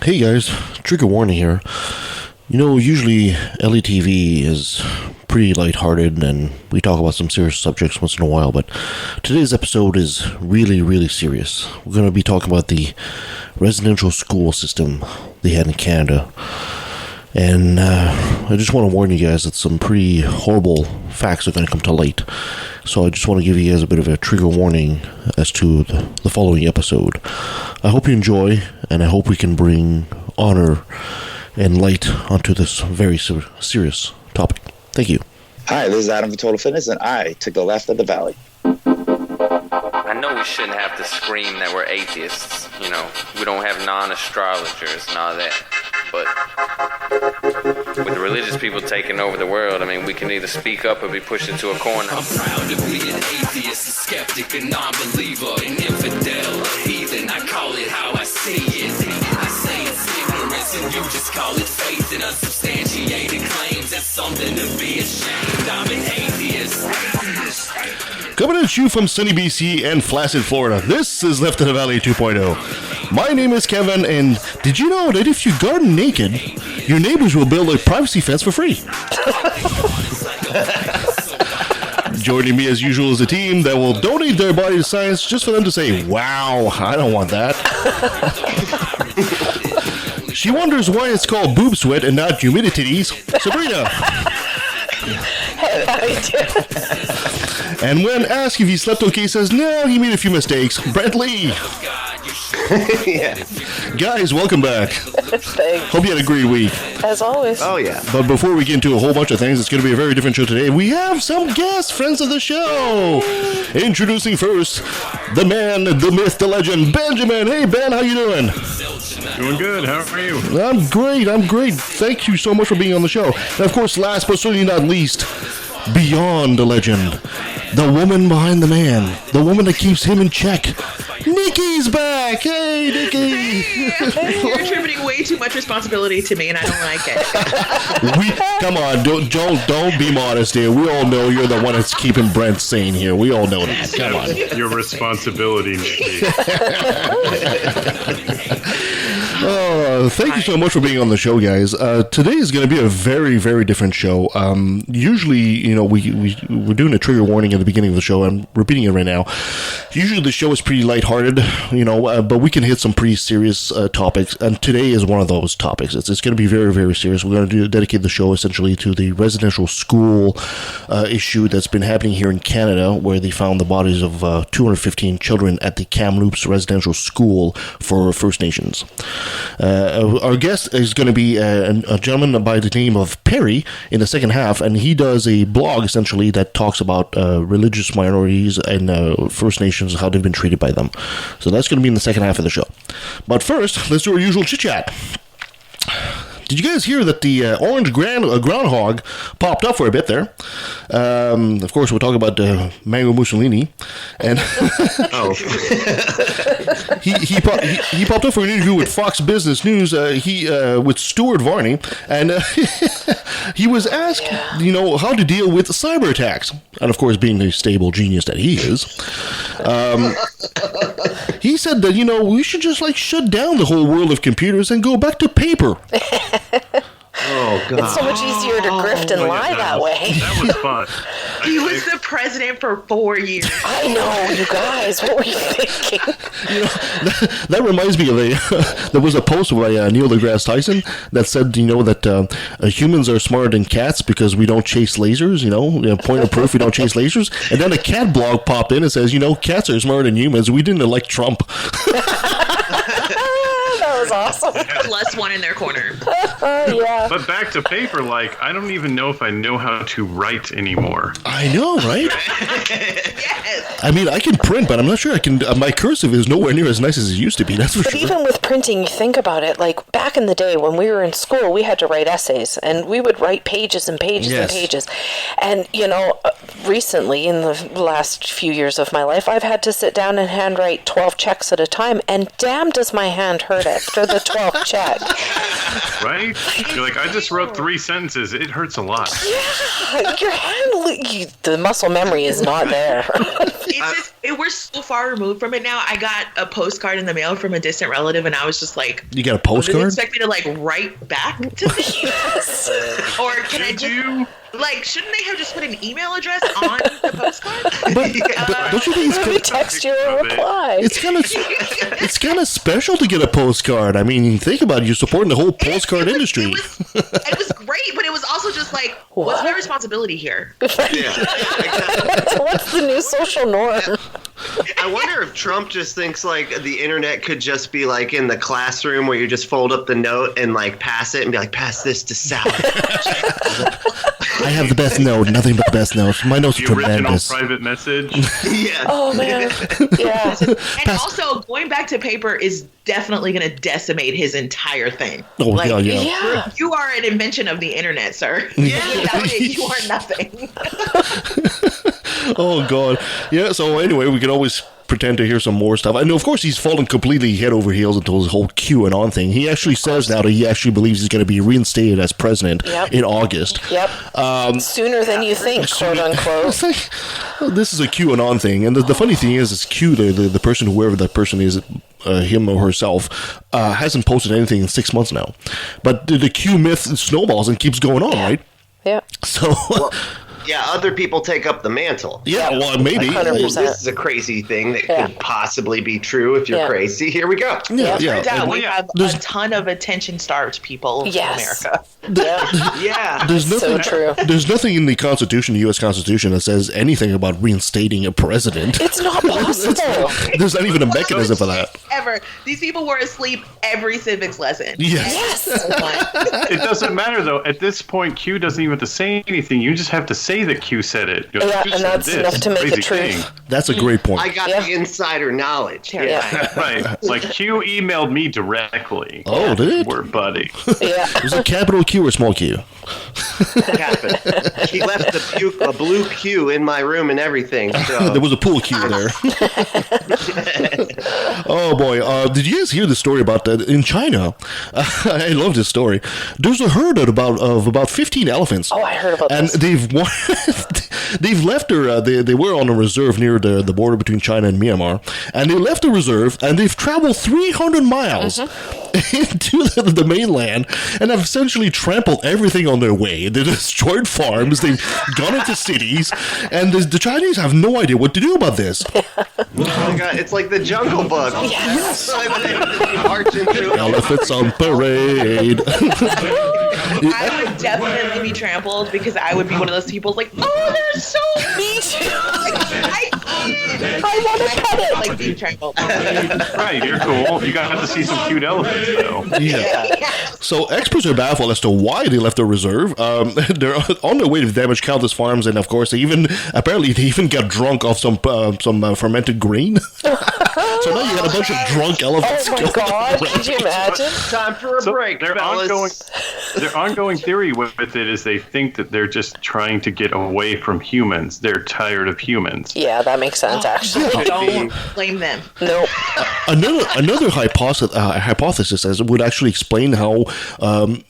Hey guys, trigger warning here. Usually LATV is pretty lighthearted and we talk about some serious subjects once in a while, but today's episode is really, really serious. We're going to be talking about the residential school system they had in Canada. And I just want to warn you guys that some pretty horrible facts are going to come to light. So I just want to give you guys a bit of a trigger warning as to the following episode. I hope you enjoy, and I hope we can bring honor and light onto this very serious topic. Thank you. Hi, this is Adam from Total Fitness, and I took the left of the valley. I know we shouldn't have to scream that we're atheists. We don't have non-astrologers and all that. But with the religious people taking over the world, we can either speak up or be pushed into a corner. I'm proud to be an atheist, a skeptic, a non-believer, an infidel, a heathen. I call it how I see it. I say it's ignorance and you just call it faith in unsubstantiated claims. That's something to be ashamed. I'm an atheist. Coming at you from sunny BC and flaccid Florida, this is Left of the Valley 2.0. My name is Kevin, and did you know that if you garden naked, your neighbors will build a privacy fence for free? Joining me as usual is a team that will donate their body to science just for them to say, wow, I don't want that. She wonders why it's called boob sweat and not humidities. Sabrina. Hey, how you doing? And when asked if he slept okay, says, no, he made a few mistakes. Brent Lee. Yeah. Guys, welcome back. Thanks. Hope you had a great week. As always. Oh, yeah. But before we get into a whole bunch of things, it's going to be a very different show today. We have some guest friends of the show. Introducing first, the man, the myth, the legend, Benjamin. Hey, Ben, how you doing? Doing good. How are you? I'm great. Thank you so much for being on the show. And of course, last but certainly not least, beyond the legend, the woman behind the man, the woman that keeps him in check. Nikki's back! Hey, Nikki! Hey, you're attributing way too much responsibility to me, and I don't like it. Come on, don't be modest here. We all know you're the one that's keeping Brent sane here. We all know that. Come on. Your responsibility, Nikki. Thank you so much for being on the show, guys. Today is going to be a very, very different show. Usually, we're doing a trigger warning at the beginning of the show. I'm repeating it right now. Usually the show is pretty lighthearted, but we can hit some pretty serious topics, and today is one of those topics. It's going to be very, very serious. We're going to dedicate the show essentially to the residential school issue that's been happening here in Canada, where they found the bodies of 215 children at the Kamloops Residential School for First Nations. Our guest is going to be a gentleman by the name of Perry in the second half, and he does a blog essentially that talks about religious minorities and First Nations, how they've been treated by them. So that's going to be in the second half of the show. But first, let's do our usual chit-chat. Did you guys hear that the orange groundhog popped up for a bit there? Of course, we're talking about Mango Mussolini, and he popped up for an interview with Fox Business News. With Stuart Varney, and he was asked, how to deal with cyber attacks, and of course, being the stable genius that he is, he said that we should just shut down the whole world of computers and go back to paper. Oh, God. It's so much easier to grift and lie that way. That was fun. He was the president for 4 years. I know, you guys. What were you thinking? That reminds me of there was a post by Neil deGrasse Tyson that said, that humans are smarter than cats because we don't chase lasers, point of proof, we don't chase lasers. And then a cat blog popped in and says, cats are smarter than humans. We didn't elect Trump. That was awesome. Plus one in their corner. Yeah. But back to paper, I don't even know if I know how to write anymore. I know, right? Yes. I can print, but I'm not sure I can. My cursive is nowhere near as nice as it used to be, that's for But sure. even with printing, you think about it, back in the day when we were in school, we had to write essays, and we would write pages and pages and pages. And, recently, in the last few years of my life, I've had to sit down and handwrite 12 checks at a time, and damn does my hand hurt after for the 12th check. Right? You're like, I just wrote 3 sentences. It hurts a lot. Yeah, your hand, the muscle memory is not there. We're so far removed from it now. I got a postcard in the mail from a distant relative, and I was just like, You got a postcard? Do they expect me to like write back to them? Yes. Or can I just like, shouldn't they have just put an email address on the postcard? But don't you think Let me text you a reply. it's kind of special to get a postcard? I mean, think about it. You're supporting the whole postcard industry. It was great, but it was also just like, what's my responsibility here? Yeah. What's the new social norm? I wonder if Trump just thinks like the internet could just be like in the classroom where you just fold up the note and like pass it and be like, pass this to Sally. I have the best note, nothing but the best notes. My notes are The original tremendous. private message. Yeah. Oh, man. Yeah. And also, going back to paper is definitely going to decimate his entire thing. Oh, like, Yeah. You are an invention of the internet, sir. Yeah. Without it, you are nothing. Oh, God. Yeah, so anyway, we can always pretend to hear some more stuff. And of course, he's fallen completely head over heels into his whole QAnon thing. He actually says now that he actually believes he's going to be reinstated as president in August. Yep. Sooner than you think, quote unquote. It's like, this is a QAnon thing. And the funny thing is Q, the person, whoever that person is, him or herself, hasn't posted anything in 6 months now. But the Q myth snowballs and keeps going on, right? Yeah. So... Yeah, other people take up the mantle. Yeah, well, maybe. 100%. This is a crazy thing that could possibly be true if you're crazy. Here we go. Yeah. Turns out we And have a ton of attention-starved people in America. Yeah. There's nothing, So true. There's nothing in the Constitution, the U.S. Constitution, that says anything about reinstating a president. It's not possible. There's not even a mechanism for that. Ever. These people were asleep every civics lesson. Yes. It doesn't matter, though. At this point, Q doesn't even have to say anything. You just have to say that Q said it. You're like, Yeah, "You and said that's this enough to make crazy it true. thing." That's a great point. I got the insider knowledge. Yeah. Right. Like, Q emailed me directly. Oh, did it? We're buddy. Yeah. Was it capital Q or small Q? He left a blue Q in my room and everything. So. There was a pool cue there. Oh boy! Did you guys hear the story about that in China? I love this story. There's a herd of about 15 elephants. Oh, I heard about and this. they've left their they were on a reserve near the border between China and Myanmar, and they left the reserve and they've traveled 300 miles into the mainland and have essentially trampled everything on their way. They destroyed farms. They've gone into cities, and the Chinese have no idea what to do about this. Oh my God, it's like the Jungle Book. Yes. Elephants on parade. I would definitely be trampled because I would be one of those people like, oh, they're so Me too. I want to pet it. Like being trampled. Right, you're cool. You got to see some cute elephants, though. Yeah. So experts are baffled as to why they left the reserve. They're on their way to damage countless farms, and of course, they even got drunk off some fermented grain. So now you got a bunch of drunk elephants. Oh my God! Could you imagine? Time for a break, Their ongoing theory with it is they think that they're just trying to get away from humans. They're tired of humans. Yeah, that makes sense. Actually, Don't blame them. nope. Another hypothesis says would actually explain how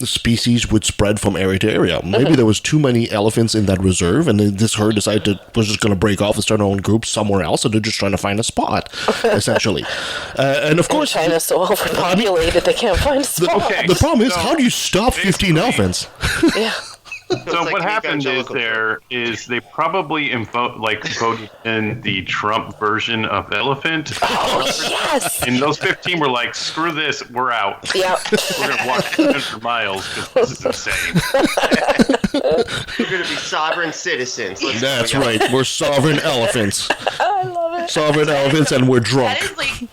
species would spread from area to area. Maybe there was too many elephants in that reserve, and then this herd decided to was just going to break off and start their own group somewhere else, so they're just trying to find a spot, essentially. And of course, China's so overpopulated they can't find a spot. Okay. the problem is, So, how do you stop 15 elephants? Yeah. So like what the happened evangelical is they probably voted in the Trump version of elephant. Oh yes. And those 15 were like, screw this, we're out. Yep. We're going to walk 200 miles because this is insane. We're going to be sovereign citizens. That's right. We're sovereign elephants. I love it. Sovereign elephants, and we're drunk. That is like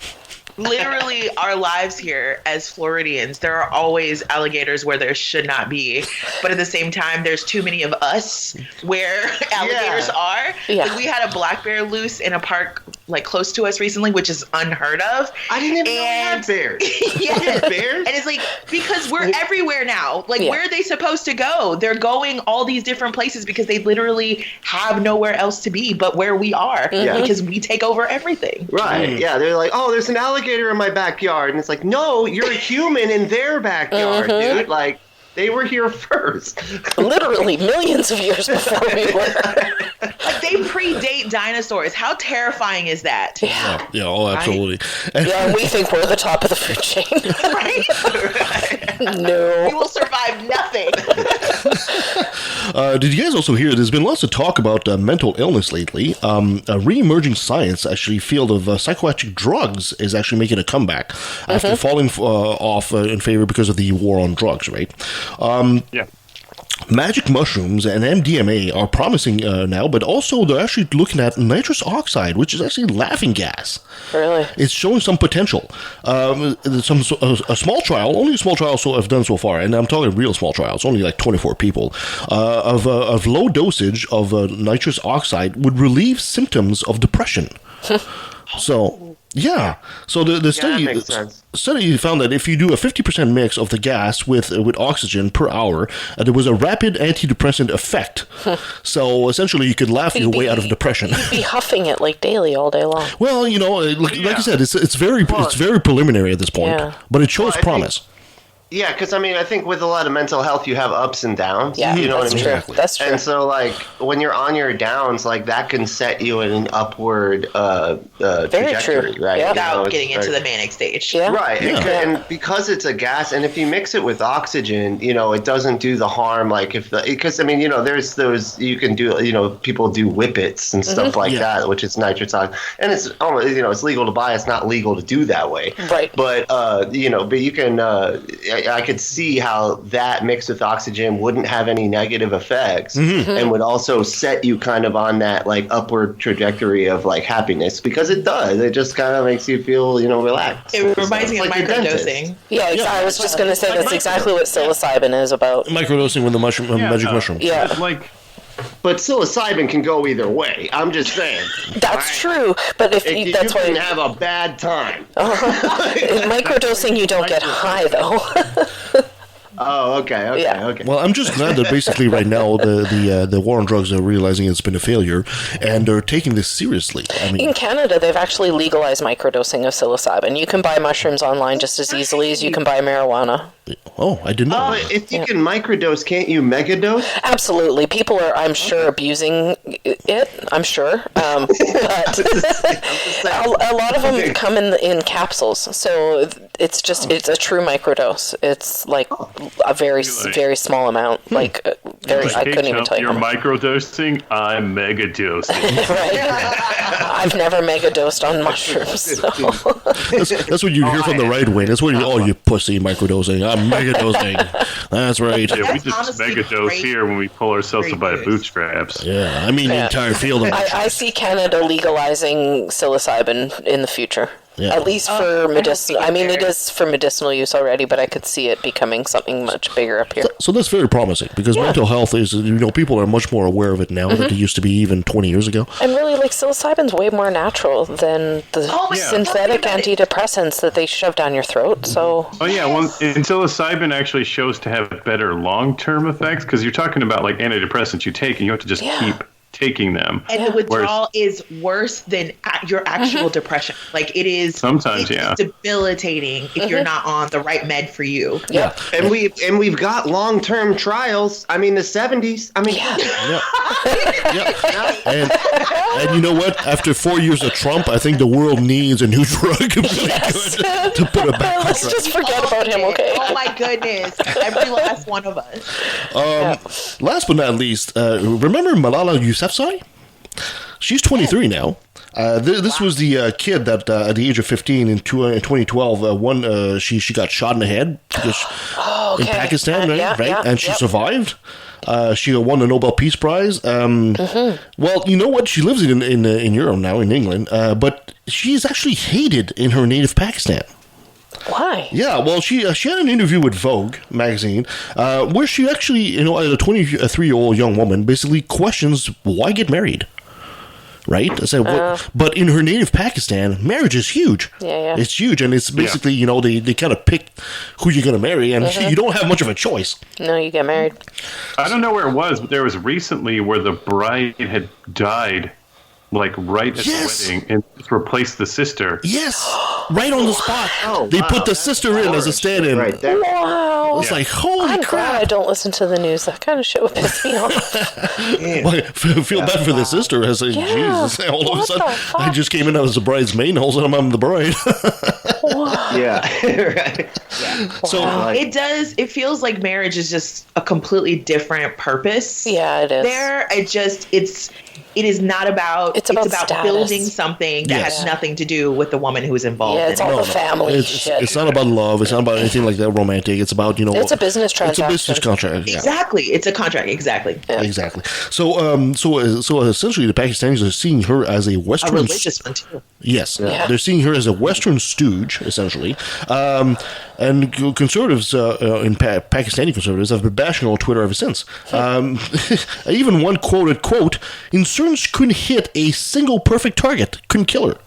literally our lives here as Floridians. There are always alligators where there should not be, but at the same time, there's too many of us where alligators are. Yeah. Like, we had a black bear loose in a park like close to us recently, which is unheard of. I didn't even know we had bears. Yes. Bears? And it's like, because we're everywhere now. Like, where are they supposed to go? They're going all these different places because they literally have nowhere else to be but where we are. Yeah. Because we take over everything. Right. Yeah. They're like, oh, there's an alligator in my backyard. And it's like, no, you're a human in their backyard, dude. Like, they were here first. Literally millions of years before we were. Like, they predate dinosaurs. How terrifying is that? Yeah. Yeah, oh, absolutely. Yeah, we think we're the top of the food chain. Right? We No. will survive nothing. Did you guys also hear there's been lots of talk about mental illness lately? A re-emerging science, actually, field of psychoactive drugs is actually making a comeback after falling off in favor because of the war on drugs, right? Yeah. Magic mushrooms and MDMA are promising now, but also they're actually looking at nitrous oxide, which is actually laughing gas. Really? It's showing some potential. A small trial, only a small trial have done so far, and I'm talking real small trials, only like 24 people, of low dosage of nitrous oxide would relieve symptoms of depression. So, yeah. So the study that makes sense. study found that if you do a 50% mix of the gas with oxygen per hour, there was a rapid antidepressant effect. So essentially, you could laugh your way out of depression. You'd be huffing it like daily all day long. Well, you know, like I said, it's very preliminary at this point, but it shows promise. Yeah, because I mean, I think with a lot of mental health, you have ups and downs. Yeah, you know that's what I mean? true. That's true. And so, like, when you're on your downs, like that can set you in an upward trajectory, true. right? Yeah. Without getting into the manic stage. Yeah. Right, Yeah. and because it's a gas, and if you mix it with oxygen, you know, it doesn't do the harm. Like because I mean, you know, there's those you can do, you know, people do whippets and stuff like that, which is nitrous oxide, and it's you know, it's legal to buy. It's not legal to do that way, Right. But you know, but you can. I could see how that mixed with oxygen wouldn't have any negative effects, and would also set you kind of on that like upward trajectory of like happiness, because it does. It just kind of makes you feel, you know, relaxed. It reminds me of Like your dentist. microdosing. Yeah, I was just going to say that's exactly what psilocybin is about. Microdosing with the magic mushroom. Yeah. Like, But psilocybin can go either way. I'm just saying. That's true, but if You that's can why have a bad time. in microdosing you don't get high though. Oh, okay. Yeah. Well, I'm just glad that basically right now the war on drugs are realizing it's been a failure and they're taking this seriously. I mean, In Canada, they've actually legalized microdosing of psilocybin. You can buy mushrooms online just as easily as you can buy marijuana. oh, I didn't know. But if you can microdose, can't you megadose? Absolutely. People are, I'm sure, abusing it. I'm sure. But a lot of them come in capsules. So it's a true microdose. It's like a very small amount. Like, I couldn't even tell you. You're how much. microdosing, I'm megadosing. Right? I've never megadosed on mushrooms. So. That's what you hear from the right wing. That's what you pussy microdosing. I'm megadosing. That's right. Yeah, we That's just honestly megadose great- here when we pull ourselves great up by the news. bootstraps. Yeah, I mean the entire field of I see Canada legalizing psilocybin in the future. Yeah. At least for medicinal. I mean, it is for medicinal use already, but I could see it becoming something much bigger up here. So that's very promising because mental health is, people are much more aware of it now than they used to be even 20 years ago. And really, like, psilocybin's way more natural than the synthetic antidepressants that they shove down your throat. So. Oh yeah, well, and psilocybin actually shows to have better long-term effects because you're talking about like antidepressants you take and you have to just keep taking them. And the withdrawal is worse than your actual depression. Like, it is Sometimes, debilitating if you're not on the right med for you. Yeah. And we've got long-term trials. I mean, the 70s. I mean, And you know what? After 4 years of Trump, I think the world needs a new drug really good to put it back on Let's track. just forget about him, okay? Oh my goodness. Every last one of us. Last but not least, remember Malala Yousafzai? She's 23 now. This was the kid that at the age of 15 in 2012 she got shot in the head because in Pakistan, right? And she survived. She won the Nobel Peace Prize. Well, you know what? She lives in Europe now, in England, but she's actually hated in her native Pakistan. Why? Yeah, well, she had an interview with Vogue magazine where she actually, as a 23-year-old young woman, basically questions why get married. right? I said, but in her native Pakistan, marriage is huge. Yeah. It's huge, and it's basically, they kind of pick who you're going to marry, and you don't have much of a choice. No, you get married. I don't know where it was, but there was recently where the bride had died, like right at the wedding, and just replaced the sister. Yes, right on the spot. They put the sister in as a stand-in. Right there. Wow. It's like, holy I'm crap. glad I don't listen to the news. That kind of shit would piss me off. Well, feel bad for the sister. I say, Jesus, all of a What sudden, the fuck? I just came in as a bridesmaid, and all of a sudden I'm the bride. Yeah. Right. So, It feels like marriage is just a completely different purpose. Yeah, it is. It is not about. It's about status. building something that Yes. has nothing to do with the woman who is involved. Yeah, it's in all it. the family shit. it's not about love. It's not about anything like that romantic. It's about, It's a business It's a transaction. business contract. Yeah. Exactly, it's a contract. Exactly, Exactly. So essentially, the Pakistanis are seeing her as a a Western. religious one too. Yes, Yeah. they're seeing her as a Western stooge, essentially. And conservatives, Pakistani conservatives, have been bashing her on Twitter ever since. Even one quoted, quote, insurgents couldn't hit a single perfect target, couldn't kill her.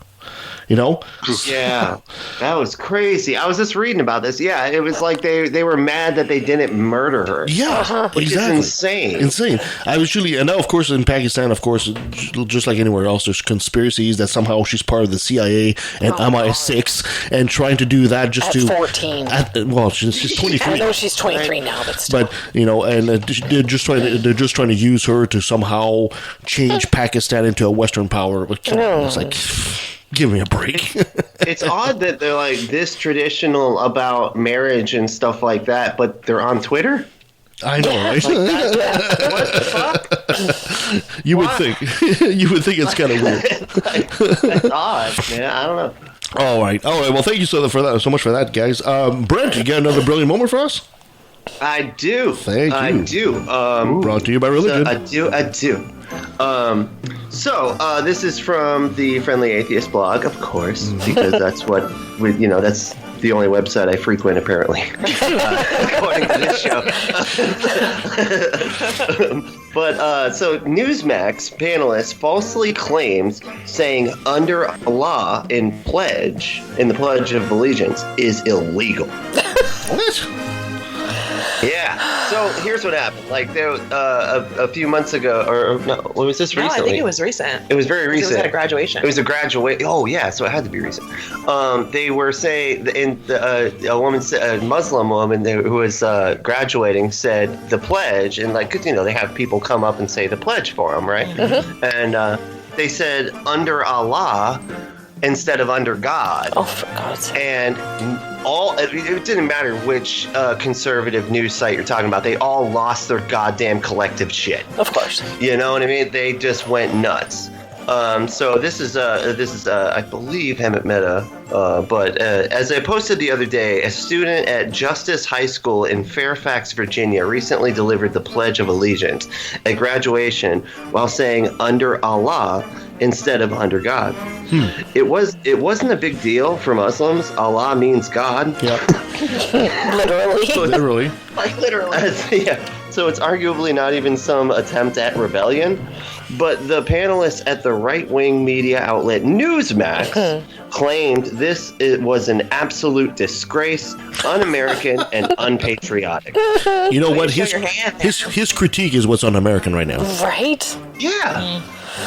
Yeah, that was crazy. I was just reading about this. Yeah, it was like they were mad that they didn't murder her. Yeah, Which exactly. is insane. Insane. And now, of course, in Pakistan, of course, just like anywhere else, there's conspiracies that somehow she's part of the CIA and MI6 and trying to do that just At to 14. She's 23. I know she's 23 now, but still. But and they're just trying to use her to somehow change Pakistan into a Western power. But come on, it's like, give me a break. It's odd that they're like this traditional about marriage and stuff like that, but they're on Twitter. I know, right? What the fuck? You would think it's kind of weird. That's odd, man. I don't know. All right. Well, thank you so much for that, guys. Brent, you got another brilliant moment for us? I do. Thank you. I do. Brought to you by religion. I do. This is from the Friendly Atheist blog, of course, because that's what that's the only website I frequent, apparently, according to this show. So Newsmax panelist falsely claims saying "under Allah" in the Pledge of Allegiance is illegal. What? Yeah. So here's what happened. Like there, a few months ago, or no, was this No, recently? I think it was recent. It was very recent. It was at a graduation. It was a graduate. Oh yeah, so it had to be recent. They were saying, a Muslim woman who was graduating said the pledge, and cause they have people come up and say the pledge for them, right? Mm-hmm. And they said under Allah instead of under God. Oh, for God's sake. And it didn't matter which conservative news site you're talking about. They all lost their goddamn collective shit. Of course. You know what I mean? They just went nuts. So this is I believe Hemet Meta, but as I posted the other day, a student at Justice High School in Fairfax, Virginia, recently delivered the Pledge of Allegiance at graduation while saying "under Allah" instead of "under God." It wasn't a big deal for Muslims. Allah means God. Yeah. Literally. Literally. Like literally. Yeah. So it's arguably not even some attempt at rebellion. But the panelists at the right-wing media outlet Newsmax claimed it was an absolute disgrace, un-American, and unpatriotic. You know what? show your hand there. His critique is what's un-American right now. Right? Yeah.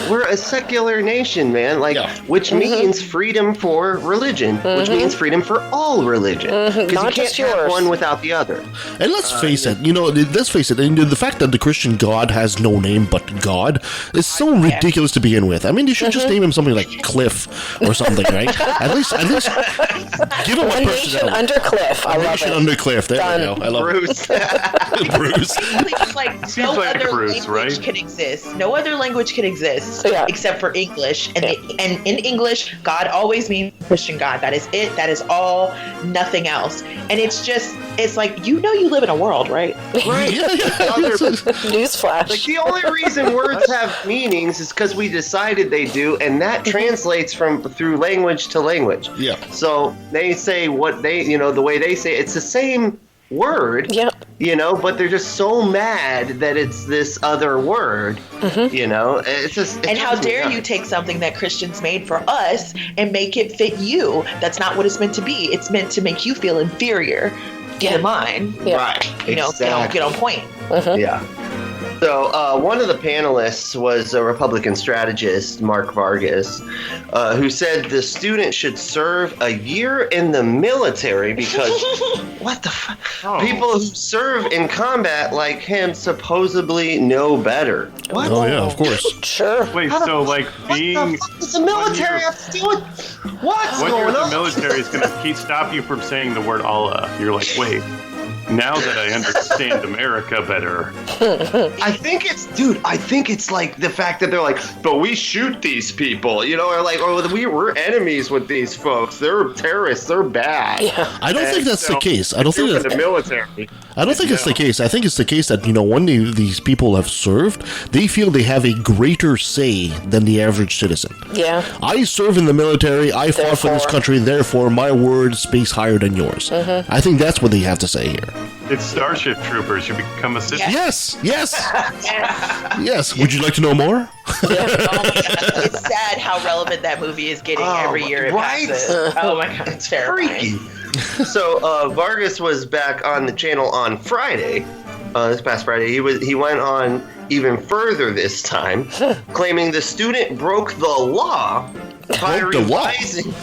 We're a secular nation, man. Which means freedom for religion, which means freedom for all religion. Because you Not can't just have yours. one without the other. And let's face it, the fact that the Christian God has no name but God is so ridiculous to begin with. I mean, you should just name him something like Cliff or something, right? At least give him a One nation personality. under Cliff. I love Nation it. under Cliff. There we go. I love Bruce. it. Bruce. It's like Seems no like other Bruce, language right? can exist. No other language can exist Yeah. except for English. And in English, God always means Christian God. That is it. That is all. Nothing else. And it's like you live in a world, right? Right. Newsflash. The only reason words have meanings is because we decided they do, and that translates through language to language. Yeah. So they say what they, the way they say it. It's the same word. Yep. You know, but they're just so mad that it's this other word. You know, it's just. And how dare you take something that Christians made for us and make it fit you? That's not what it's meant to be. It's meant to make you feel inferior. Get in line. Yeah. Right. You know, get on point. Yeah. So one of the panelists was a Republican strategist, Mark Vargas, who said the student should serve a year in the military because what the fuck? Oh. People who serve in combat like him supposedly know better. What? Oh yeah, of course. Sure. Wait, so like being What the fuck does the military have to do with what's when you're going in the on? military is going to stop you from saying the word Allah. You're like, wait, now that I understand America better. I think it's like the fact that they're like, but we shoot these people, you know, or like, oh, we're enemies with these folks. They're terrorists. They're bad. Yeah. I don't think that's the case. I don't think They're that's the military. I don't think it's the case. I think it's the case that, you know, when these people have served, they feel they have a greater say than the average citizen. Yeah. I serve in the military, I fought for this Therefore. country, therefore my word speaks higher than yours. I think that's what they have to say here. It's Starship Troopers. You become a sister. Yes, yes, yes. Would you like to know more? It's sad how relevant that movie is getting every year it right? passes. Oh my god, it's terrifying. Freaky. So Vargas was back on the channel on Friday, this past Friday. He went on even further this time, claiming the student broke the law by Broke the law? revising.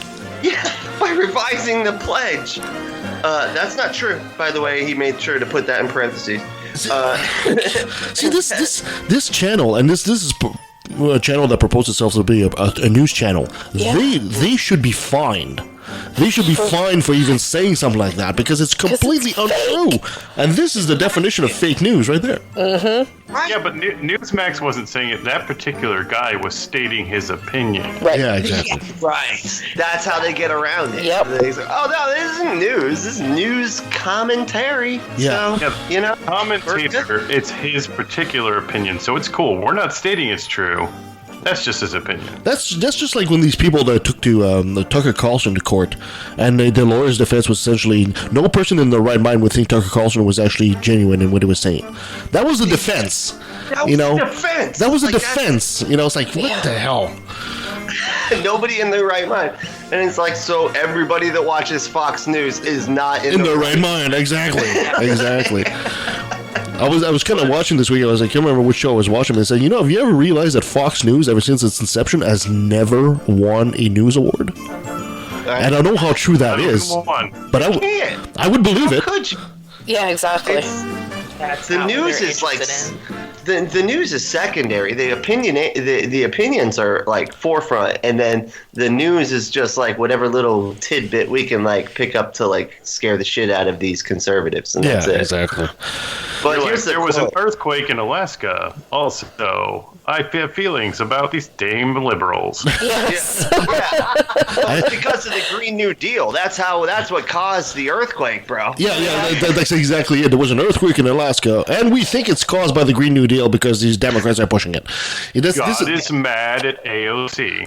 Yeah, by revising the pledge. That's not true, by the way. He made sure to put that in parentheses. See, this channel, and this is a channel that proposes itself to be a news channel. Yeah. They should be fined. They should be fined for even saying something like that because it's completely it's untrue. And this is the definition of fake news right there. Yeah, but Newsmax wasn't saying it. That particular guy was stating his opinion. Right. Yeah, exactly. Right. That's how they get around it. Yep. They say, oh, no, this isn't news. This is news commentary. Yeah. So, you know. Commentator, it's his particular opinion, so it's cool. We're not stating it's true. That's just his opinion. That's just like when these people that took to Tucker Carlson to court, and the lawyer's defense was essentially no person in their right mind would think Tucker Carlson was actually genuine in what he was saying. That was the defense. That was You know, the defense. that was a Like, defense. You know, it's like what the hell? Nobody in their right mind. And it's like, so everybody that watches Fox News is not in In their right mind, exactly, exactly. I was kind of watching this week. I can't remember which show I was watching. They said, you know, have you ever realized that Fox News, ever since its inception, has never won a news award? And I don't know how true that is, but I would believe it. Could you? Yeah, exactly. That's The how news they're is like interested in. the news is secondary. The opinions are like forefront, and then the news is just like whatever little tidbit we can like pick up to like scare the shit out of these conservatives, and that's it. Exactly. But Like, here's the there was an quote. earthquake in Alaska. Also, I have feelings about these damn liberals. Yes. Well, it's because of the Green New Deal. That's what caused the earthquake, bro. Yeah, that's exactly it. There was an earthquake in Alaska, and we think it's caused by the Green New Deal because these Democrats are pushing it. God is mad at AOC.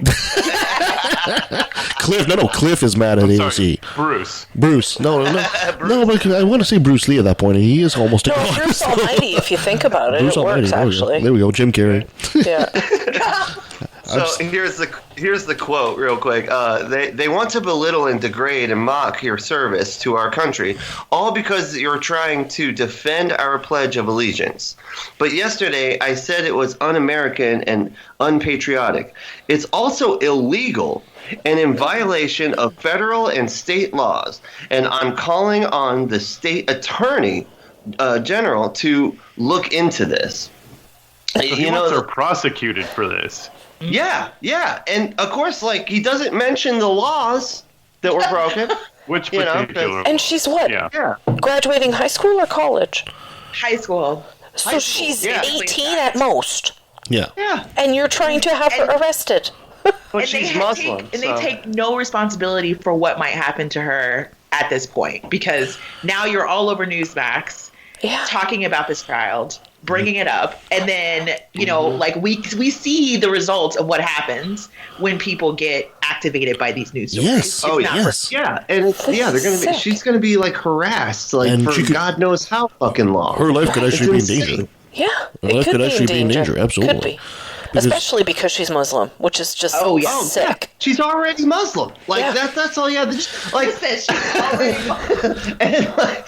Cliff is mad at AOC. Sorry, Bruce. No, but I want to say Bruce Lee at that point. He is almost a No, god. Bruce Almighty, if you think about it, Bruce it Almighty. works, actually. There we go. Jim Carrey. Yeah. So here's the quote, real quick. They want to belittle and degrade and mock your service to our country, all because you're trying to defend our Pledge of Allegiance. But yesterday I said it was un-American and unpatriotic. It's also illegal and in violation of federal and state laws. And I'm calling on the state attorney general to look into this. He wants her prosecuted for this. Yeah. And of course, like, he doesn't mention the laws that were broken. Which You know, particular? And she's what? Yeah. Graduating high school or college? High school. So she's yeah. 18 at most. Yeah. Yeah. And you're trying to have her arrested. But she's Muslim. They take no responsibility for what might happen to her at this point, because now you're all over Newsmax Yeah. talking about this child. bringing it up, and then like we see the results of what happens when people get activated by these news stories. Yes. Oh yes. Yeah, and they're gonna be. She's gonna be like harassed, like And for God knows how fucking long. Her life could actually be in insane. danger. Yeah, Her life could actually be in danger. Absolutely. Could be. Especially because she's Muslim, which is just sick. She's already Muslim. Like that's all you have to like this. She's already Muslim. And, like,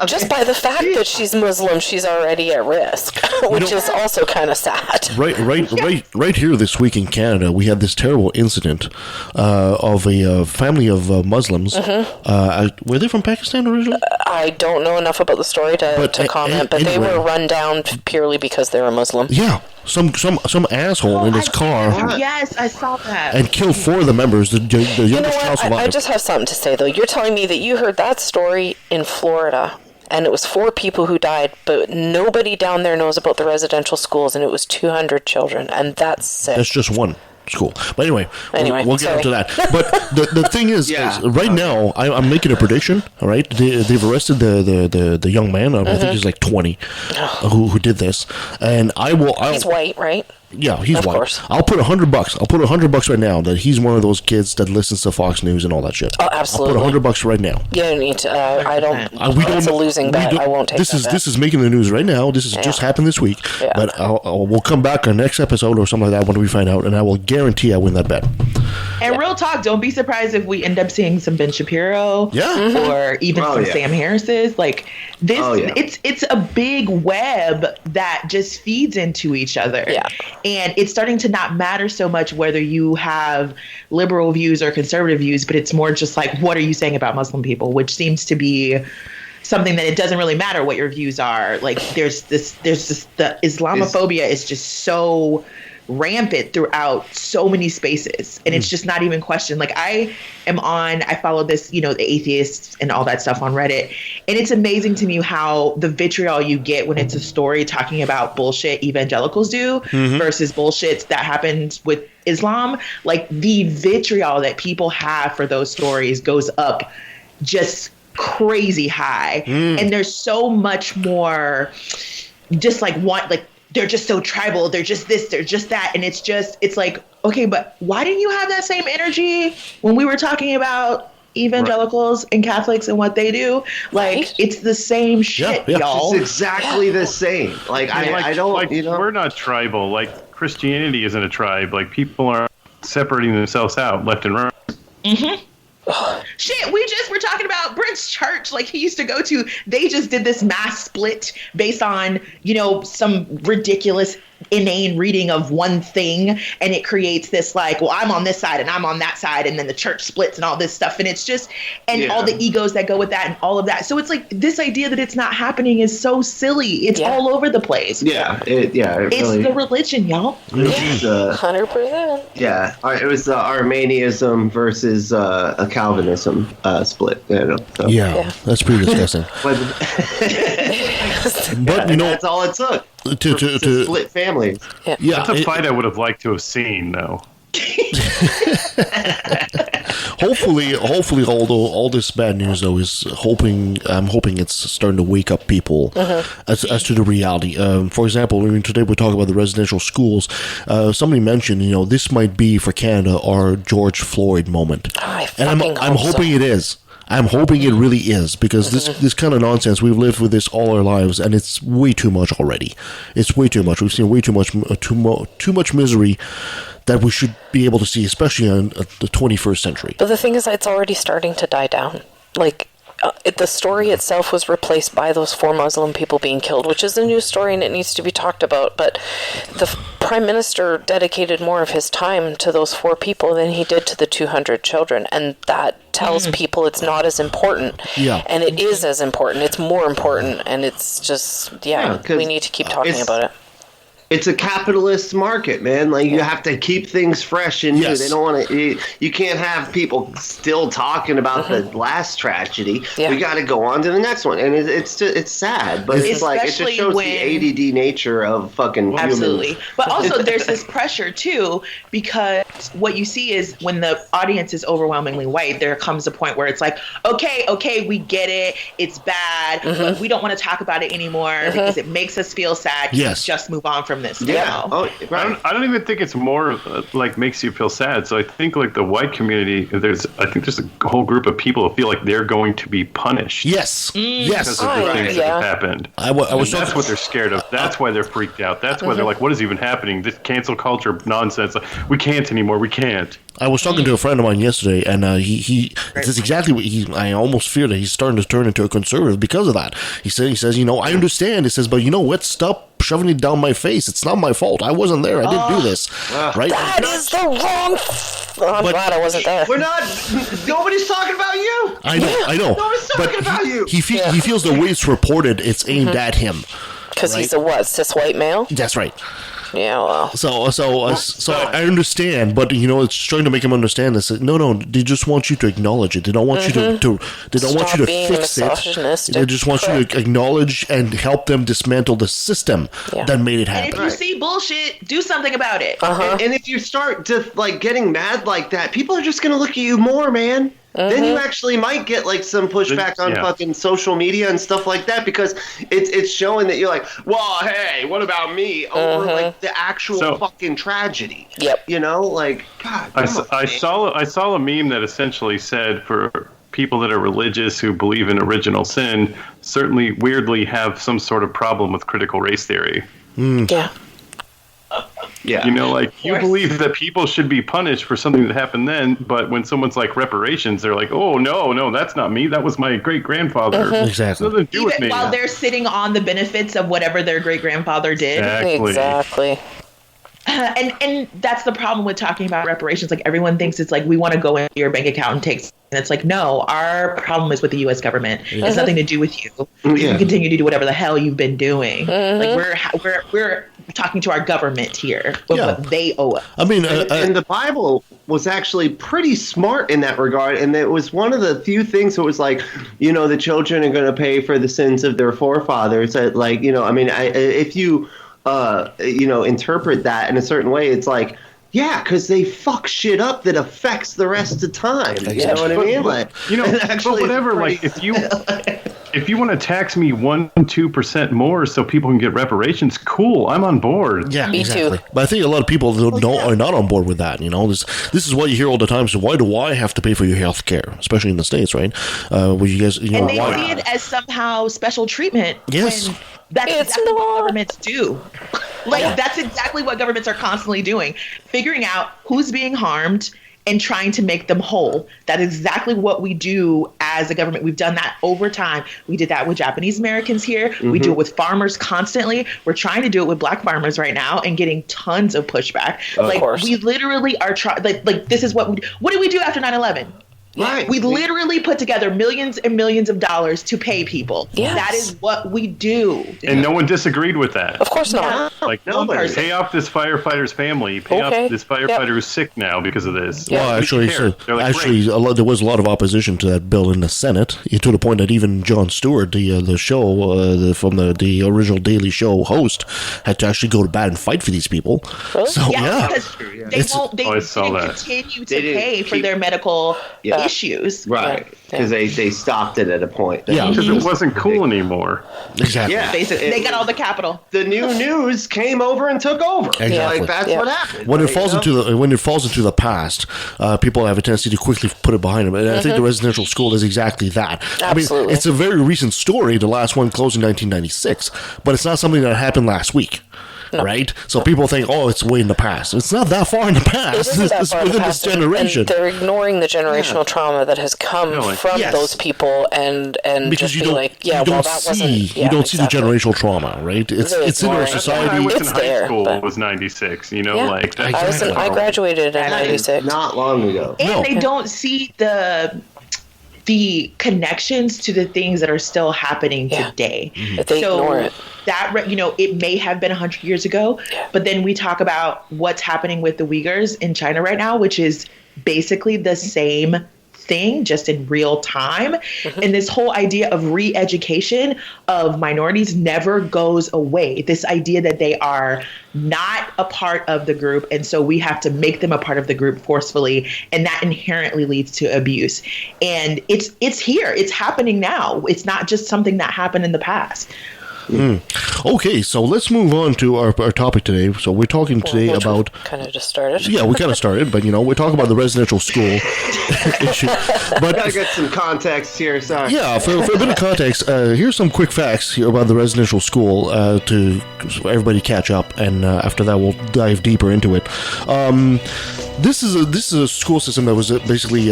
just by the fact that she's Muslim, she's already at risk, which is also kind of sad. Right here this week in Canada, we had this terrible incident of a family of Muslims. Were they from Pakistan originally? I don't know enough about the story to comment, but they were run down purely because they were Muslim. Yeah. Some asshole in his car. Yes, I saw that. And killed 4 of the members. The youngest child survived. I just have something to say, though. You're telling me that you heard that story in Florida, and it was 4 people who died, but nobody down there knows about the residential schools, and it was 200 children, and that's sick. That's just one school. But anyway, we'll get into that. But the thing is right now, I'm making a prediction. All right, they've arrested the young man. I think he's like 20, who did this, and he's white, right? Yeah, he's white. Course. I'll put $100. I'll put $100 right now that he's one of those kids that listens to Fox News and all that shit. Oh, absolutely. I'll put $100 right now. You don't need to. I don't. It's a losing bet. I won't take that bet. This is making the news right now. This has just happened this week. Yeah. But we'll come back on next episode or something like that when we find out, and I will guarantee I win that bet. And real talk, don't be surprised if we end up seeing some Ben Shapiro, or even some Sam Harris's. Like this, it's a big web that just feeds into each other. Yeah. And it's starting to not matter so much whether you have liberal views or conservative views, but it's more just like, what are you saying about Muslim people, which seems to be something that it doesn't really matter what your views are. Like the Islamophobia is just so rampant throughout so many spaces, and it's just not even questioned. Like I follow this, the atheists and all that stuff on Reddit, and it's amazing to me how the vitriol you get when it's a story talking about bullshit evangelicals do versus bullshit that happens with Islam. Like the vitriol that people have for those stories goes up just crazy high, and there's so much more just like they're just so tribal. They're just this, they're just that. And it's like, okay, but why didn't you have that same energy when we were talking about evangelicals and Catholics and what they do? Like, it's the same shit, y'all. It's exactly the same. Like, I don't, like, we're not tribal. Like, Christianity isn't a tribe. Like, people are separating themselves out left and right. Shit, we're talking about Brent's church, like he used to go to. They just did this mass split based on, some ridiculous inane reading of one thing, and it creates this like, well, I'm on this side and I'm on that side, and then the church splits and all this stuff, and it's just all the egos that go with that and all of that. So it's like this idea that it's not happening is so silly. It's all over the place. It's the religion, y'all. 100%. Yeah, it was Armenianism versus a Calvinism split. That's pretty disgusting. But that's all it took to split families. That's a fight I would have liked to have seen, though. Hopefully, all this bad news though I'm hoping it's starting to wake up people as to the reality. For example, today we talk about the residential schools. Somebody mentioned, this might be for Canada our George Floyd moment, and I'm hoping it is. I'm hoping it really is, because this kind of nonsense, we've lived with this all our lives, and it's way too much already. It's way too much. We've seen way too much misery that we should be able to see, especially in the 21st century. But the thing is, it's already starting to die down. Like, the story itself was replaced by those 4 Muslim people being killed, which is a new story and it needs to be talked about. But the Prime Minister dedicated more of his time to those 4 people than he did to the 200 children. And that tells people it's not as important. Yeah. And it is as important. It's more important. And it's just, we need to keep talking about it. it's a capitalist market, man. Like you have to keep things fresh and new. Yes. They don't want to. You can't have people still talking about the last tragedy. Yeah. We got to go on to the next one, and it's sad, but it's like it just Especially shows when- the ADD nature of fucking Absolutely. humans. But also there's this pressure too, because what you see is when the audience is overwhelmingly white, there comes a point where it's like, okay, we get it. It's bad. But we don't want to talk about it anymore because it makes us feel sad. Yes. Just move on from this. Yeah. now. Oh, right. I don't even think it's more like makes you feel sad. So I think like the white community, there's a whole group of people who feel like they're going to be punished. Yes. Because Yes. of the things that have happened. I was And that's talking- what they're scared of. That's why they're freaked out. That's why they're like, what is even happening? This cancel culture nonsense. Like, we can't anymore. We can't. I was talking to a friend of mine yesterday, and he this is exactly what I almost fear that he's starting to turn into a conservative because of that. He says, I understand. He says, but you know what? Stop shoving it down my face. It's not my fault. I wasn't there. I didn't do this. Right? That is the wrong. I'm glad I wasn't there. We're not. Nobody's talking about you. I know. Nobody's talking about you. He feels the way it's reported, it's aimed at him. Because he's a what? Cis white male? That's right. Yeah, well. So I understand, but it's trying to make him understand this. No, they just want you to acknowledge it. They don't want you to they don't want Stop you to being fix it. misogynistic. They just want you to acknowledge and help them dismantle the system that made it And if happen. you see bullshit, do something about it. And if you start to like getting mad like that, people are just gonna look at you more, man. Then you actually might get like some pushback on fucking social media and stuff like that because it's showing that you're like, well, hey, what about me over like the actual fucking tragedy? Yep. Like God. I saw a meme that essentially said for people that are religious who believe in original sin certainly weirdly have some sort of problem with critical race theory. Yeah. Yeah. You believe that people should be punished for something that happened then, but when someone's like reparations, they're like, oh, no, that's not me. That was my great-grandfather. Exactly. Nothing to do with Even me. while they're sitting on the benefits of whatever their great grandfather did. Exactly. And that's the problem with talking about reparations. Like everyone thinks it's like we want to go into your bank account and take. And it's like, no, our problem is with the U.S. government. It has nothing to do with you. You can continue to do whatever the hell you've been doing. Like we're talking to our government here with what they owe us. I mean, and the Bible was actually pretty smart in that regard, and it was one of the few things that was like, the children are going to pay for the sins of their forefathers. That if you interpret that in a certain way, it's like, yeah, because they fuck shit up that affects the rest of time. You know what I mean? But whatever. Like, if you want to tax me 1-2% more so people can get reparations, cool. I'm on board. yeah, Me exactly. too. But I think a lot of people are not on board with that. This is what you hear all the time. So why do I have to pay for your health care, especially in the States, right? Where you guys, And they see it as somehow special treatment. Yes. When that's It's exactly what not. governments do. That's exactly what governments are constantly doing. Figuring out who's being harmed and trying to make them whole. That's exactly what we do as a government. We've done that over time. We did that with Japanese Americans here. We do it with farmers constantly. We're trying to do it with black farmers right now and getting tons of pushback. Of course. We literally are trying, this is what did we do after 9/11? Right. We literally put together millions and millions of dollars to pay people. Yes. That is what we do. And no one disagreed with that. Of course not. Like, Nobody. pay off this firefighter's family. Pay off this firefighter who's sick now because of this. Well, We actually, care. They're like, actually, there was a lot of opposition to that bill in the Senate, to the point that even Jon Stewart, the show from the original Daily Show host, had to actually go to bat and fight for these people. Really? So yeah, Because they I saw didn't that. continue They to didn't pay for keep- their medical issues. Right. Because they stopped it at a point. Yeah. Because it wasn't cool anymore. exactly. Yeah. Basically, they got all the capital. The new news came over and took over. Exactly. Like that's Yeah. what happened. When it Like, falls into the past, people have a tendency to quickly put it behind them, and I think the residential school is exactly that. Absolutely. I mean, it's a very recent story. The last one closed in 1996, but it's not something that happened last week. Right? So people think, oh, it's way in the past. It's not that far in the It past. isn't that It's far in the within past, this generation. and they're ignoring the generational trauma that has come from Yes. those people, and Because just you be don't, like, yeah, you don't well, that see, wasn't. Yeah, you don't see the exactly. generational trauma, right? It's They're in our ignoring it. I society. was It's in high there, school but- was 96, Yeah. like that. I graduated in that is '96. not long ago. And No. they don't see the connections to the things that are still happening today. If they ignore it. That, it may have been 100 years ago, but then we talk about what's happening with the Uyghurs in China right now, which is basically the same thing, just in real time. And this whole idea of re-education of minorities never goes away. This idea that they are not a part of the group, and so we have to make them a part of the group forcefully, and that inherently leads to abuse. And it's here. It's happening now. It's not just something that happened in the past. Okay, so let's move on to our topic today. So we're talking today about... kind of just started. Yeah, we kind of started, but, we're talking about the residential school issue. But Gotta get some context here, sorry. yeah, for a bit of context, here's some quick facts here about the residential school so everybody catch up, and after that we'll dive deeper into it. This is a school system that was basically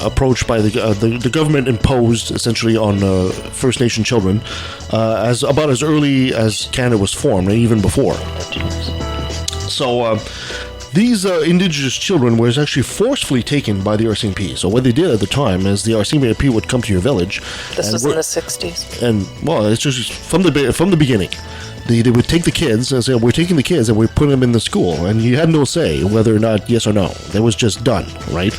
approached by the government imposed essentially on First Nation children as early as Canada was formed, and even before. So these Indigenous children were actually forcefully taken by the RCMP. So what they did at the time is the RCMP would come to your village. This was in the 60s. And it's just from the beginning. They would take the kids and say, we're taking the kids and we're putting them in the school. And you had no say whether or not yes or no. It was just done, right?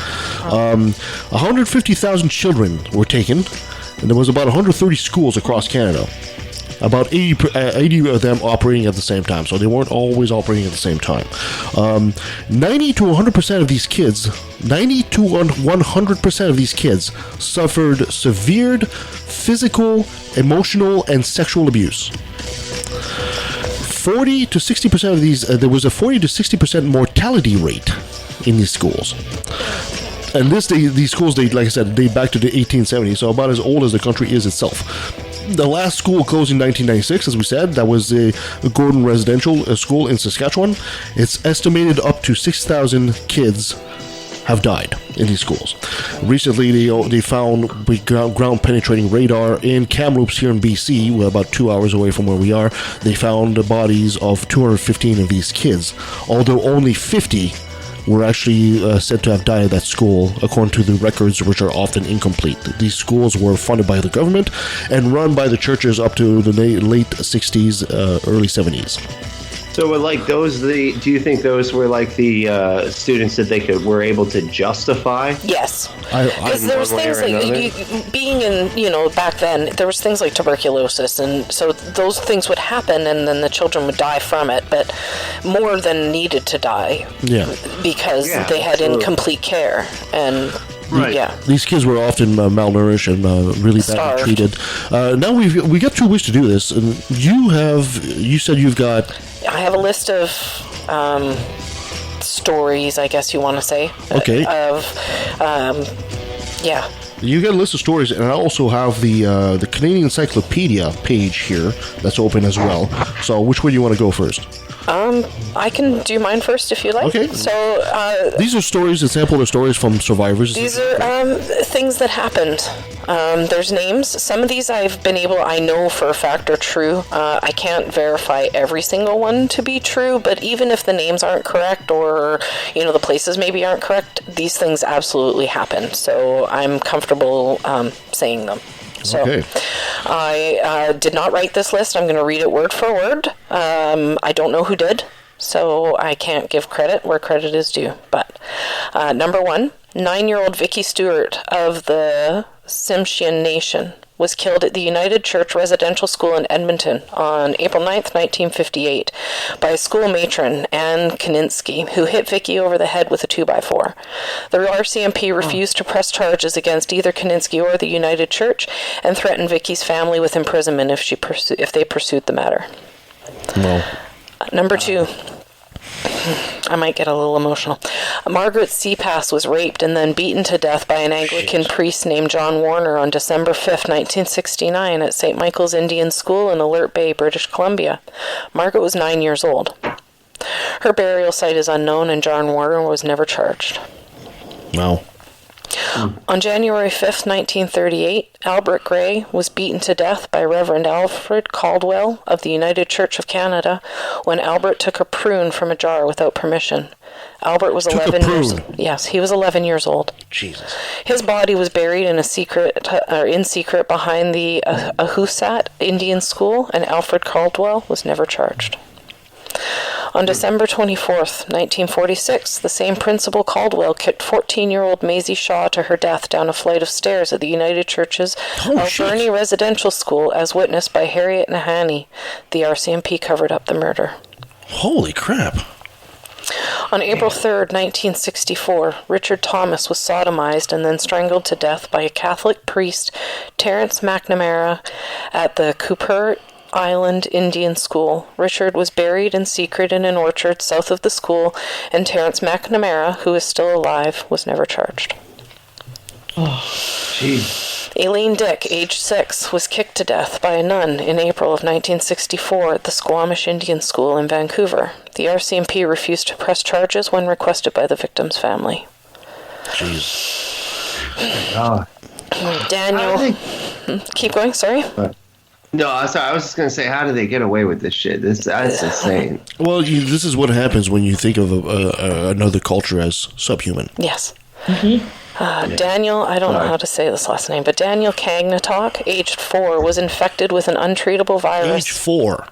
150,000 children were taken, and there was about 130 schools across Canada. About 80 of them operating at the same time. So they weren't always operating at the same time. 90 to 100% of these kids, 90 to 100% of these kids suffered severe physical, emotional, and sexual abuse. 40 to 60% of these, there was a 40 to 60% mortality rate in these schools. And these schools, like I said, date back to the 1870s, so about as old as the country is itself. The last school closed in 1996, as we said. That was the Gordon Residential School in Saskatchewan. It's estimated up to 6,000 kids have died in these schools. Recently, they found ground-penetrating radar in Kamloops here in BC. We're about 2 hours away from where we are. They found the bodies of 215 of these kids, although only 50 were actually said to have died at that school, according to the records, which are often incomplete. These schools were funded by the government and run by the churches up to the late 60s, early 70s. So do you think those were like the students that were able to justify? Yes. Because there was things like, being in, back then, there was things like tuberculosis, and so those things would happen, and then the children would die from it, but more than needed to die. Yeah. Because they had incomplete care, and... Right. Yeah. These kids were often malnourished and really badly treated. Now we got 2 weeks to do this, and you said you've got... I have a list of stories, I guess you want to say. Okay. Yeah. You got a list of stories, and I also have the Canadian Encyclopedia page here that's open as well. So which way do you want to go first? I can do mine first if you like. Okay. So these are stories, example of stories from survivors. These are things that happened. There's names. Some of these I know for a fact are true. I can't verify every single one to be true, but even if the names aren't correct or, the places maybe aren't correct, these things absolutely happened. So I'm comfortable saying them. So okay. I did not write this list. I'm going to read it word for word. I don't know who did, so I can't give credit where credit is due. But number 1, 9-year-old Vicky Stewart of the Tsimshian Nation was killed at the United Church Residential School in Edmonton on April 9th, 1958, by a school matron, Anne Kaninsky, who hit Vicky over the head with a 2x4. The RCMP refused to press charges against either Kaninsky or the United Church and threatened Vicky's family with imprisonment if they pursued the matter. No. Number 2. I might get a little emotional. Margaret Seapass was raped and then beaten to death by an Anglican priest named John Warner on December 5th, 1969 at St. Michael's Indian School in Alert Bay, British Columbia. Margaret was 9 years old. Her burial site is unknown and John Warner was never charged. Wow. On January 5th, 1938, Albert Gray was beaten to death by Reverend Alfred Caldwell of the United Church of Canada when Albert took a prune from a jar without permission. Albert was 11 years old. Yes, he was 11 years old. Jesus. His body was buried in secret behind the Ahusat Indian School, and Alfred Caldwell was never charged. On December 24th, 1946, the same Principal Caldwell kicked 14-year-old Maisie Shaw to her death down a flight of stairs at the United Church's Alberni Residential School, as witnessed by Harriet Nahani. The RCMP covered up the murder. Holy crap. On April 3rd, 1964, Richard Thomas was sodomized and then strangled to death by a Catholic priest, Terence McNamara, at the Cooper Island Indian School. Richard was buried in secret in an orchard south of the school, and Terence McNamara, who is still alive, was never charged. Oh, jeez. Aileen Dick, age 6, was kicked to death by a nun in April of 1964 at the Squamish Indian School in Vancouver. The RCMP refused to press charges when requested by the victim's family. Jeez. Daniel... Keep going, sorry. No, sorry. I was just gonna say, how do they get away with this shit? That's insane. Well, this is what happens when you think of another culture as subhuman. Yes. Mm-hmm. Daniel, I don't know how to say this last name, but Daniel Kagnatok, aged 4, was infected with an untreatable virus. Age 4.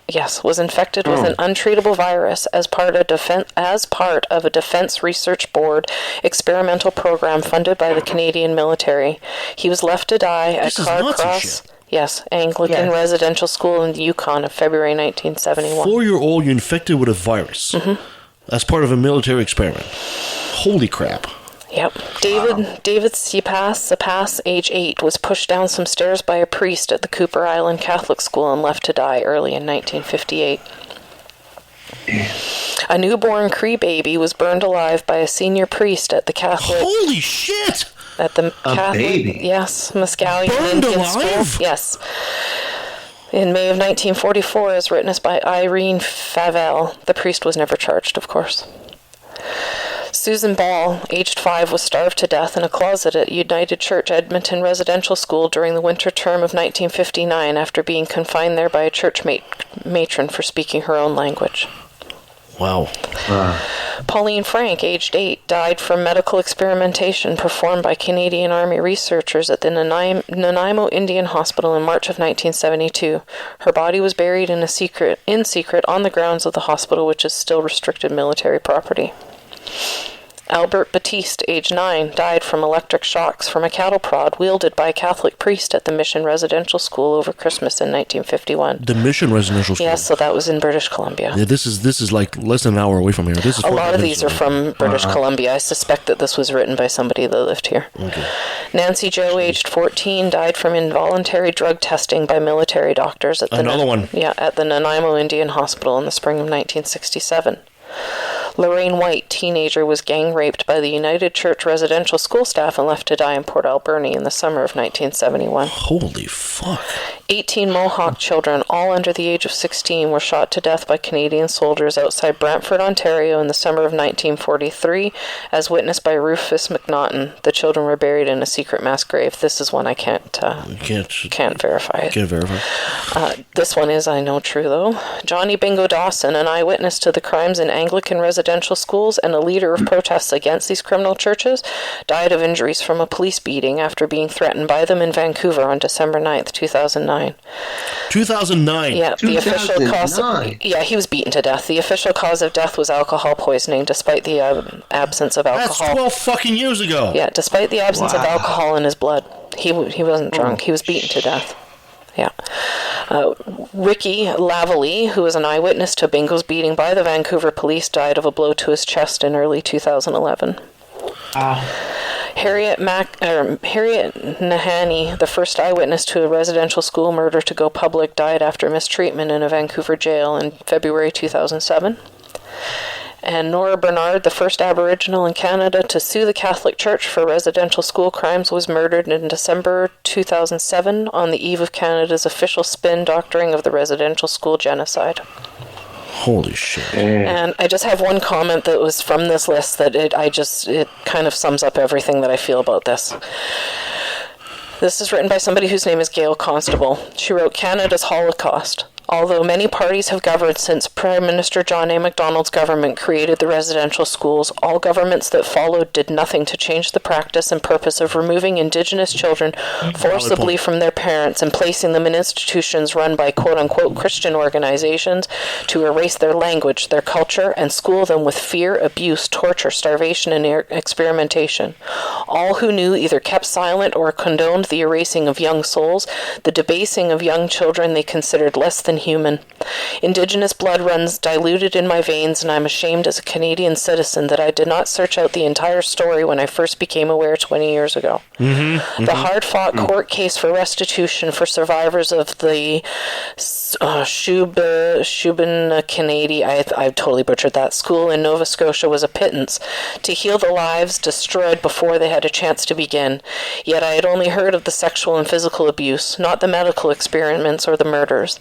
Yes, was infected with an untreatable virus as part of a Defense Research Board experimental program funded by the Canadian military. He was left to die at Carcross. Yes, Anglican Residential School in the Yukon of February 1971. 4-year-old, you're infected with a virus as part of a military experiment. Holy crap. Yep. David Sapas, age 8, was pushed down some stairs by a priest at the Cooper Island Catholic School and left to die early in 1958. A newborn Cree baby was burned alive by a senior priest at the Catholic... Holy shit! At the Catholic... baby? Yes, Muscalian Burned Indian alive? School. Yes. In May of 1944, as witnessed by Irene Favell. The priest was never charged, of course. Susan Ball, aged 5, was starved to death in a closet at United Church Edmonton Residential School during the winter term of 1959 after being confined there by a church matron for speaking her own language. Wow. Pauline Frank, aged 8, died from medical experimentation performed by Canadian Army researchers at the Nanaimo Indian Hospital in March of 1972. Her body was buried in secret on the grounds of the hospital, which is still restricted military property. Albert Batiste, age 9, died from electric shocks from a cattle prod wielded by a Catholic priest at the Mission Residential School over Christmas in 1951. The Mission Residential School? Yes, so that was in British Columbia. Yeah, this is like less than an hour away from here. This is a lot of these are from British Columbia. I suspect that this was written by somebody that lived here. Okay. Nancy Joe, aged 14, died from involuntary drug testing by military doctors at the at the Nanaimo Indian Hospital in the spring of 1967. Lorraine White, teenager, was gang raped by the United Church Residential School staff and left to die in Port Alberni in the summer of 1971. Holy fuck. 18 Mohawk children, all under the age of 16, were shot to death by Canadian soldiers outside Brantford, Ontario in the summer of 1943, as witnessed by Rufus McNaughton. The children were buried in a secret mass grave. This is one I can't verify. Can't verify. This one is, I know, true, though. Johnny Bingo Dawson, an eyewitness to the crimes in Anglican residential schools and a leader of protests against these criminal churches, died of injuries from a police beating after being threatened by them in Vancouver on December 9th, 2009. 2009? Yeah, the official cause... Yeah, he was beaten to death. The official cause of death was alcohol poisoning, despite the absence of alcohol. That's 12 fucking years ago! Yeah, despite the absence of alcohol in his blood. He wasn't drunk. He was beaten to death. Yeah. Ricky Lavallee, who was an eyewitness to Bingo's beating by the Vancouver police, died of a blow to his chest in early 2011. Harriet Nahani, the first eyewitness to a residential school murder to go public, died after mistreatment in a Vancouver jail in February 2007. And Nora Bernard, the first Aboriginal in Canada to sue the Catholic Church for residential school crimes, was murdered in December 2007 on the eve of Canada's official spin doctoring of the residential school genocide. Holy shit. And I just have one comment that was from this list that it kind of sums up everything that I feel about this. This is written by somebody whose name is Gail Constable. She wrote, Canada's Holocaust. Although many parties have governed since Prime Minister John A. Macdonald's government created the residential schools, all governments that followed did nothing to change the practice and purpose of removing Indigenous children forcibly from their parents and placing them in institutions run by quote-unquote Christian organizations to erase their language, their culture, and school them with fear, abuse, torture, starvation, and experimentation. All who knew either kept silent or condoned the erasing of young souls, the debasing of young children they considered less than human. Indigenous blood runs diluted in my veins, and I'm ashamed as a Canadian citizen that I did not search out the entire story when I first became aware 20 years ago. The hard-fought court case for restitution for survivors of the Shubenacadie, I totally butchered that, school in Nova Scotia was a pittance to heal the lives destroyed before they had a chance to begin. Yet I had only heard of the sexual and physical abuse, not the medical experiments or the murders.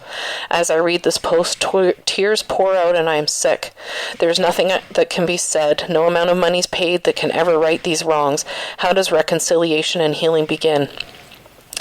As I read this post, tears pour out and I am sick. There's nothing that can be said. No amount of money's paid that can ever right these wrongs. How does reconciliation and healing begin?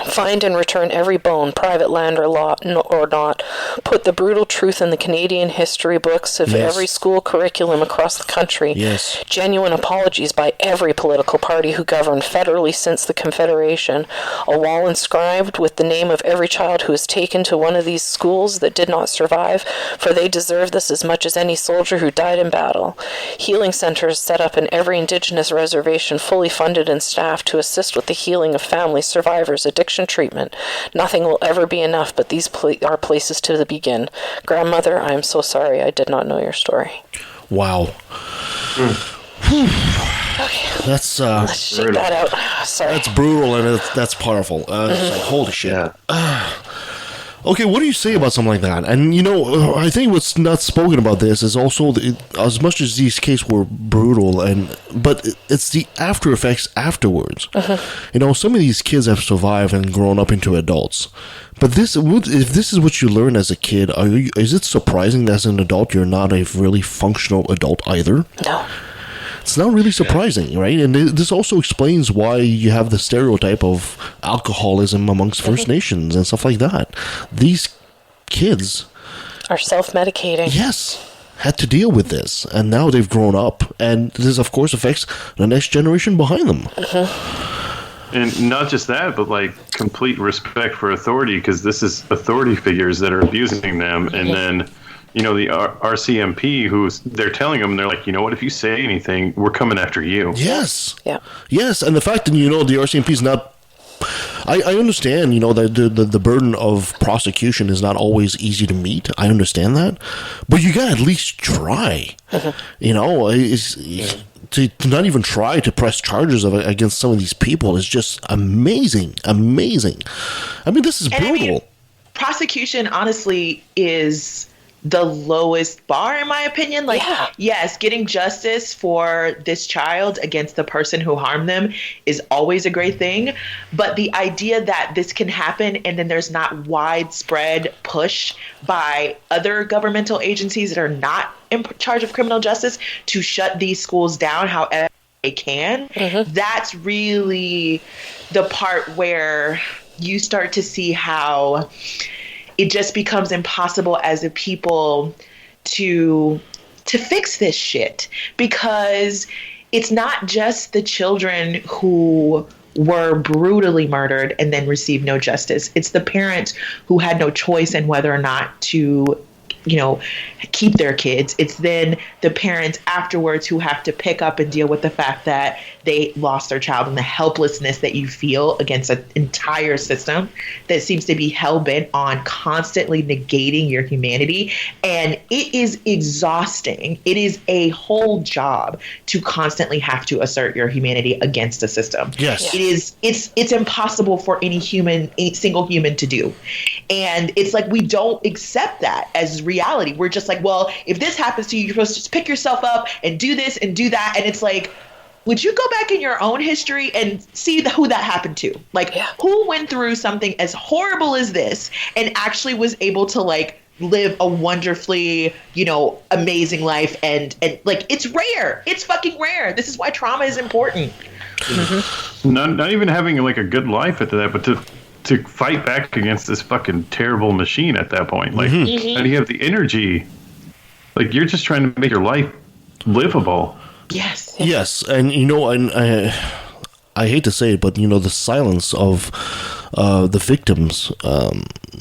Find and return every bone, private land or law or not. Put the brutal truth in the Canadian history books of every school curriculum across the country. Yes. Genuine apologies by every political party who governed federally since the Confederation. A wall inscribed with the name of every child who was taken to one of these schools that did not survive, for they deserve this as much as any soldier who died in battle. Healing centers set up in every Indigenous reservation, fully funded and staffed to assist with the healing of families, survivors, addiction treatment. Nothing will ever be enough, but these are places to begin. Grandmother, I am so sorry. I did not know your story. Wow. Okay. That's Let's shake that out. Sorry. That's brutal and that's powerful. It's like, holy shit. Okay, what do you say about something like that? And, I think what's not spoken about this is also, as much as these cases were brutal, but it's the after effects afterwards. Some of these kids have survived and grown up into adults. But if this is what you learn as a kid, is it surprising that as an adult you're not a really functional adult either? No. It's not really surprising, right? And this also explains why you have the stereotype of alcoholism amongst First Nations and stuff like that. These kids are self-medicating. Yes, had to deal with this, and now they've grown up, and this, of course, affects the next generation behind them. And not just that, but complete respect for authority, because this is authority figures that are abusing them, and then the RCMP, they're telling them, they're like, you know what, if you say anything, we're coming after you. Yes. Yeah. Yes, and the fact that, the RCMP is not... I understand, that the burden of prosecution is not always easy to meet. I understand that. But you got to at least try. To not even try to press charges against some of these people is just amazing. Amazing. I mean, this is brutal. Prosecution, honestly, is the lowest bar, in my opinion. Yes, getting justice for this child against the person who harmed them is always a great thing. But the idea that this can happen and then there's not widespread push by other governmental agencies that are not in charge of criminal justice to shut these schools down however they can, that's really the part where you start to see how it just becomes impossible as a people to fix this shit, because it's not just the children who were brutally murdered and then received no justice. It's the parents who had no choice in whether or not to, keep their kids. It's then the parents afterwards who have to pick up and deal with the fact that they lost their child and the helplessness that you feel against an entire system that seems to be hell-bent on constantly negating your humanity. And it is exhausting. It is a whole job to constantly have to assert your humanity against a system. Yes. It is. It's impossible for any single human to do. And it's like we don't accept that as reality. We're just like, well, if this happens to you, you're supposed to just pick yourself up and do this and do that. And it's like, would you go back in your own history and see who that happened to? Who went through something as horrible as this and actually was able to live a wonderfully, amazing life. And like, it's rare. It's fucking rare. This is why trauma is important. Mm-hmm. Not even having like a good life after that, but to fight back against this fucking terrible machine at that point. Like, how do you have the energy? Like, you're just trying to make your life livable. Yes. Yes, and I hate to say it, but the silence of the victims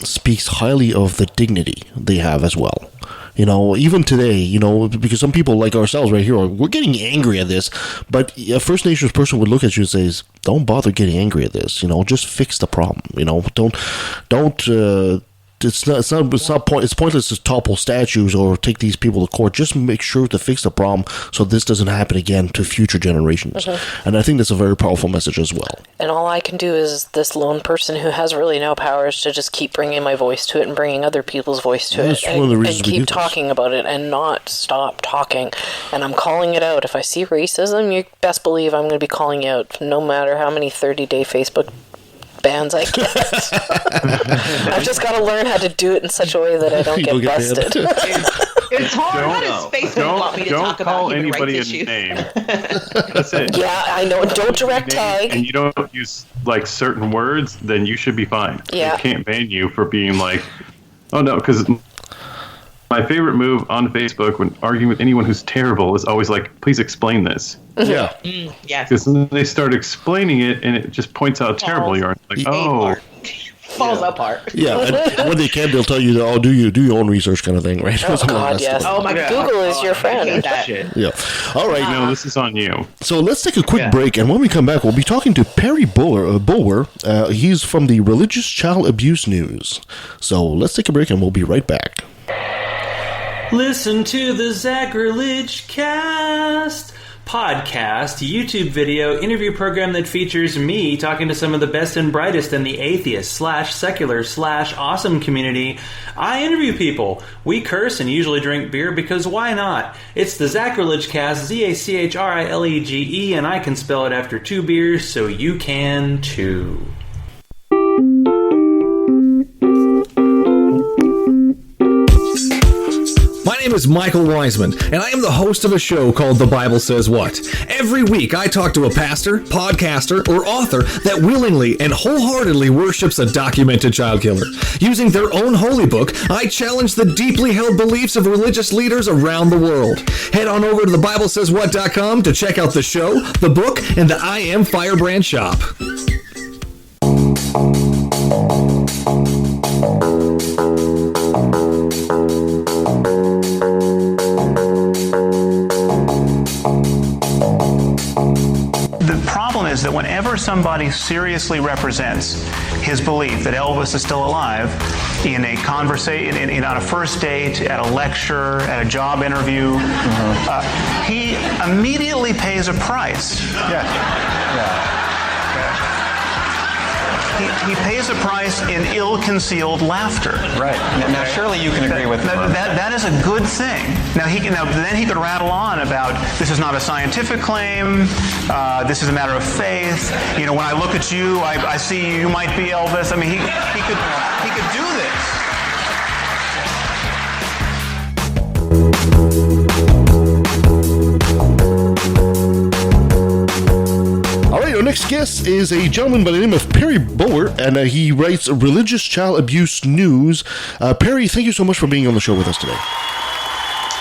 speaks highly of the dignity they have as well. Even today, because some people like ourselves right here, we're getting angry at this, but a First Nations person would look at you and say, don't bother getting angry at this, just fix the problem, don't it's pointless to topple statues or take these people to court. Just make sure to fix the problem so this doesn't happen again to future generations. And I think that's a very powerful message as well. And all I can do is this lone person who has really no powers to just keep bringing my voice to it and bringing other people's voice to it and keep talking about it and not stop talking. And I'm calling it out. If I see racism, you best believe I'm going to be calling you out, no matter how many 30-day Facebook bans I get. I've just got to learn how to do it in such a way that I don't get busted. It's hard. How does Facebook want me to talk about human rights issues? Don't call anybody a name. That's it. Yeah, I know. Don't direct tag. And you don't use like certain words, then you should be fine. Yeah. They can't ban you for being like, oh no, because my favorite move on Facebook when arguing with anyone who's terrible is always like, please explain this. Yeah. Yes. Because then they start explaining it and it just points out how terrible you are. Like, falls apart. Yeah, and when they can, they'll tell you, do your own research kind of thing, right? Oh, God, yes. Oh, my God. Google is your friend. Yeah. All right. No, this is on you. So let's take a quick break, and when we come back, we'll be talking to Perry Bulwer. He's from the Religious Child Abuse News. So let's take a break, and we'll be right back. Listen to the Sacrilege Cast podcast, YouTube video, interview program that features me talking to some of the best and brightest in the atheist / secular / awesome community. I interview people. We curse and usually drink beer because why not? It's the Sacrilege Cast, ZACHRILEGE, and I can spell it after 2 beers, so you can too. My name is Michael Wiseman, and I am the host of a show called The Bible Says What. Every week, I talk to a pastor, podcaster, or author that willingly and wholeheartedly worships a documented child killer. Using their own holy book, I challenge the deeply held beliefs of religious leaders around the world. Head on over to theBibleSaysWhat.com to check out the show, the book, and the I Am Firebrand shop. The problem is that whenever somebody seriously represents his belief that Elvis is still alive in a conversation, on a first date, at a lecture, at a job interview, he immediately pays a price. He pays a price in ill-concealed laughter. Right. Now, surely you can agree with that is a good thing. Then he could rattle on about this is not a scientific claim. This is a matter of faith. When I look at you, I see you might be Elvis. I mean, he could do this. All right, our next guest is a gentleman by the name of Perry Bulwer, and he writes Religious Child Abuse News. Perry, thank you so much for being on the show with us today.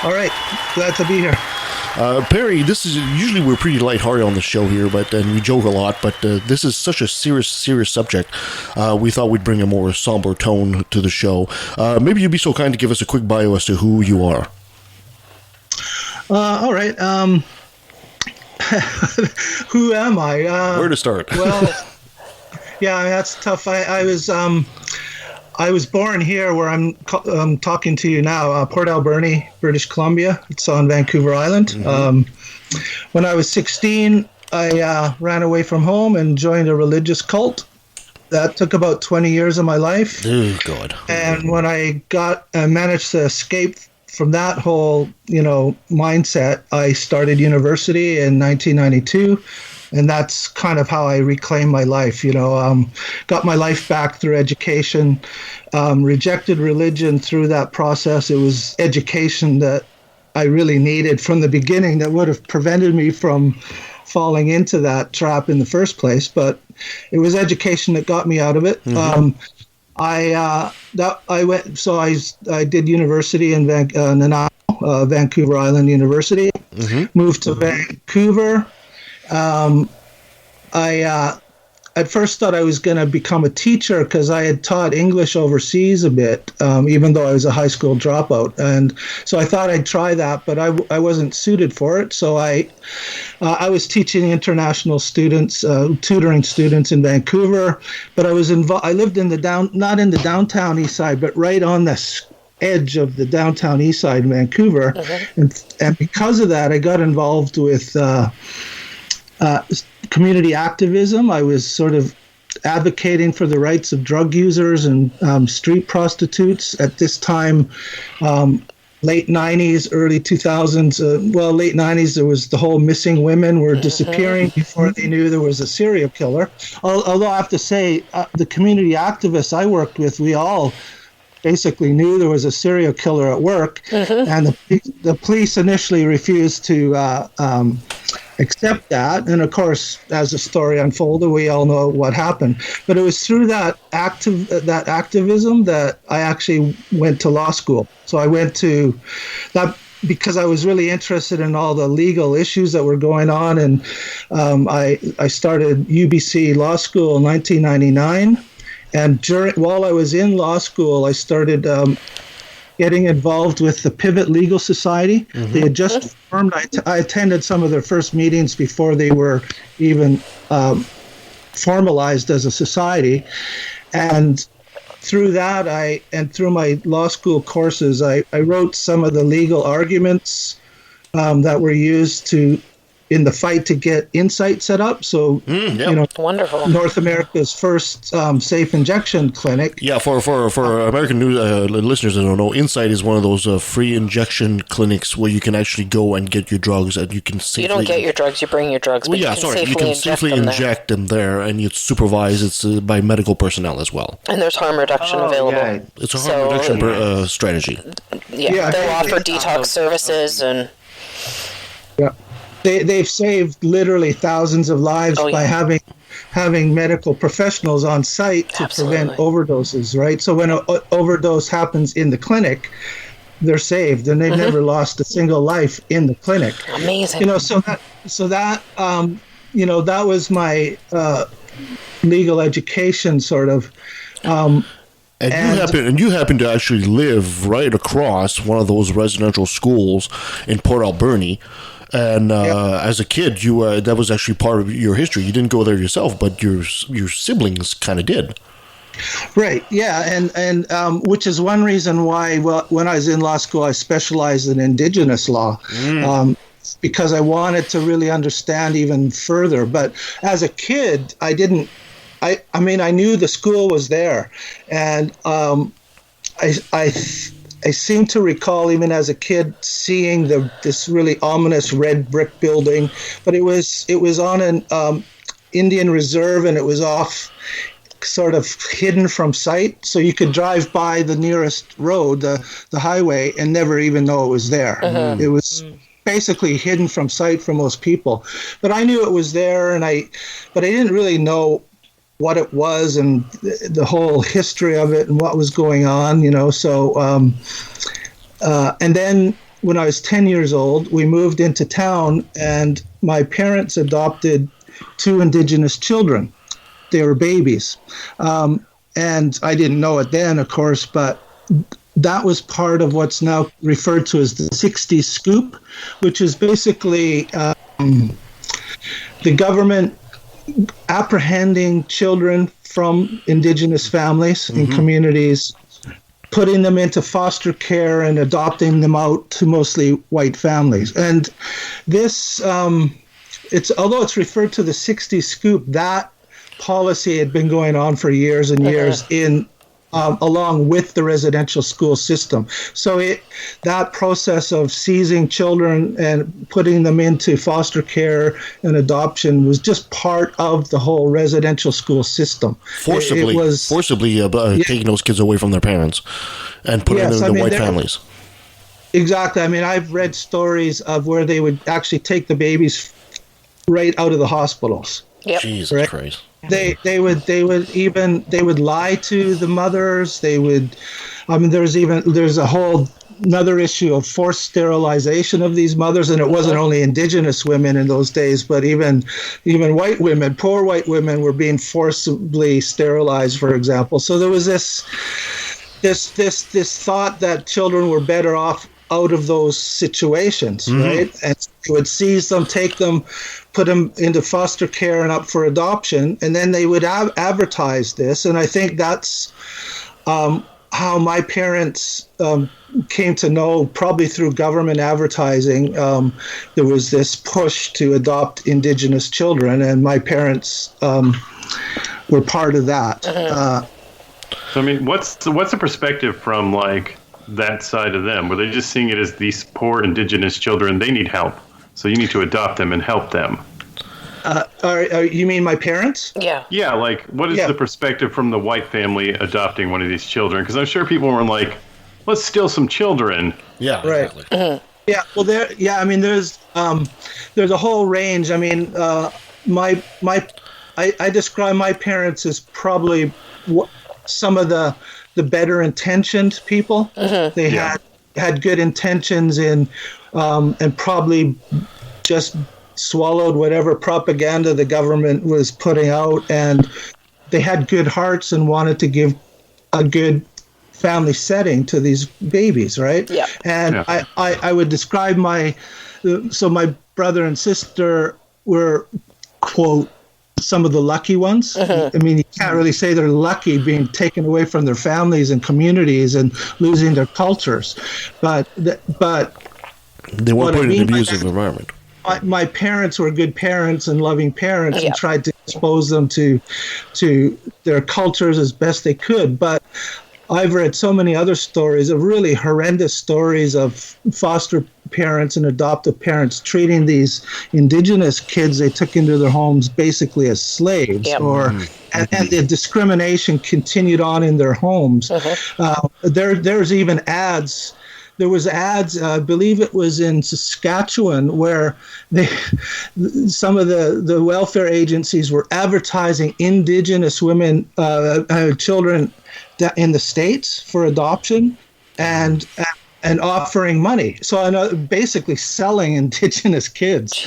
All right, glad to be here. Perry, this is usually we're pretty lighthearted on the show here, and we joke a lot. But this is such a serious subject. We thought we'd bring a more somber tone to the show. Maybe you'd be so kind to give us a quick bio as to who you are. All right. Who am I? Where to start? Well, yeah, that's tough. I was born here where I'm talking to you now, Port Alberni, British Columbia. It's on Vancouver Island. Mm-hmm. When I was 16, I ran away from home and joined a religious cult. That took about 20 years of my life. Oh, God. And when I managed to escape from that whole, mindset, I started university in 1992. And that's kind of how I reclaimed my life, got my life back through education, rejected religion through that process. It was education that I really needed from the beginning that would have prevented me from falling into that trap in the first place. But it was education that got me out of it. Mm-hmm. I did university in Nanaimo, Vancouver Island University. Mm-hmm. Moved to Vancouver. I at first thought I was going to become a teacher because I had taught English overseas a bit, even though I was a high school dropout. And so I thought I'd try that, but I wasn't suited for it. So I was teaching international students, tutoring students in Vancouver, but I lived in not in the downtown east side, but right on the edge of the downtown east side in Vancouver. And because of that, I got involved with community activism. I was sort of advocating for the rights of drug users and street prostitutes at this time, late 90s, early 2000s. Late 90s, there was the whole missing women were disappearing before they knew there was a serial killer. Although I have to say, the community activists I worked with, we all basically knew there was a serial killer at work, and the police initially refused to accept that. And of course, as the story unfolded, we all know what happened. But it was through that activism that I actually went to law school. So I went to that because I was really interested in all the legal issues that were going on, and I started UBC Law School in 1999. And while I was in law school, I started getting involved with the Pivot Legal Society. They had just formed. I attended some of their first meetings before they were even formalized as a society. And through that, and through my law school courses, I wrote some of the legal arguments that were used in the fight to get Insight set up. So, wonderful. North America's first safe injection clinic. Yeah, for American listeners that don't know, Insight is one of those free injection clinics where you can actually go and get your drugs, and you can safely... You don't get your drugs, you bring your drugs, but you can safely inject them there, and it's supervised. It's by medical personnel as well. And there's harm reduction available. Yeah. It's a harm reduction strategy. They'll offer detox services and... Yeah. They've saved literally thousands of lives by having medical professionals on site to prevent overdoses, right? So when an overdose happens in the clinic, they're saved, and they've never lost a single life in the clinic. Amazing. That was my legal education, sort of. And you happen to actually live right across one of those residential schools in Port Alberni. And as a kid, that was actually part of your history. You didn't go there yourself, but your siblings kind of did. Right. Yeah. And which is one reason why, when I was in law school, I specialized in Indigenous law, because I wanted to really understand even further. But as a kid, I didn't. I knew the school was there, and I seem to recall, even as a kid, seeing this really ominous red brick building, but it was on an Indian reserve, and it was off, sort of hidden from sight, so you could drive by the nearest road, the highway, and never even know it was there. It was basically hidden from sight for most people, but I knew it was there, but I didn't really know what it was and the whole history of it and what was going on, So, and then when I was 10 years old, we moved into town, and my parents adopted 2 Indigenous children. They were babies. And I didn't know it then, of course, but that was part of what's now referred to as the 60s scoop, which is basically the government apprehending children from Indigenous families and communities, putting them into foster care and adopting them out to mostly white families. And this, although it's referred to the 60s scoop, that policy had been going on for years and years in along with the residential school system. So that process of seizing children and putting them into foster care and adoption was just part of the whole residential school system. Forcibly taking those kids away from their parents and putting them into white families. Exactly. I mean, I've read stories of where they would actually take the babies right out of the hospitals. Yep. Jesus Christ. They would lie to the mothers. They would, I mean, there's a whole another issue of forced sterilization of these mothers, and it wasn't only indigenous women in those days, but even white women, poor white women, were being forcibly sterilized, for example. So there was this thought that children were better off out of those situations, right? And they would seize them, take them, put them into foster care and up for adoption, and then they would advertise this. And I think that's how my parents came to know, probably through government advertising. There was this push to adopt Indigenous children, and my parents were part of that. So, I mean, what's the perspective from like that side of them? Were they just seeing it as these poor Indigenous children, they need help, so you need to adopt them and help them? You mean my parents? Yeah. Yeah, like, what is the perspective from the white family adopting one of these children? Because I'm sure people were like, let's steal some children. Yeah, right. Exactly. Yeah, well, I mean, there's a whole range. I mean, I describe my parents as probably some of the better intentioned people. They had good intentions and probably just swallowed whatever propaganda the government was putting out, and they had good hearts and wanted to give a good family setting to these babies, right? Yeah. And I would describe my brother and sister were, quote, some of the lucky ones. I mean, you can't really say they're lucky being taken away from their families and communities and losing their cultures, but they weren't put in an abusive environment. My parents were good parents and loving parents and tried to expose them to their cultures as best they could. But I've read so many other stories of really horrendous stories of foster parents and adoptive parents treating these Indigenous kids they took into their homes basically as slaves, and the discrimination continued on in their homes. There's even ads. There was ads, I believe it was in Saskatchewan, where some of the welfare agencies were advertising Indigenous women, children in the States for adoption, and offering money. So I know, basically selling Indigenous kids.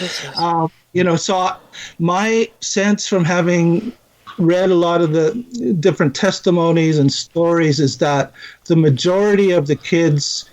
So my sense from having read a lot of the different testimonies and stories is that the majority of the kids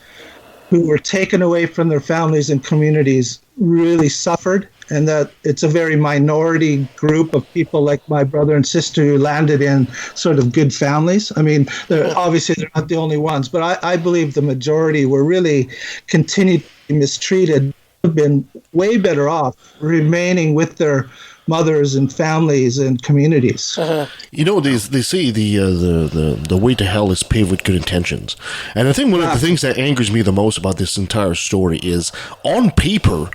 who were taken away from their families and communities really suffered, and that it's a very minority group of people like my brother and sister who landed in sort of good families. I mean, obviously they're not the only ones, but I believe the majority were really continued to be mistreated, have been way better off remaining with their mothers and families and communities. You know, they say the way to hell is paved with good intentions. And I think one of the things that angers me the most about this entire story is, on paper,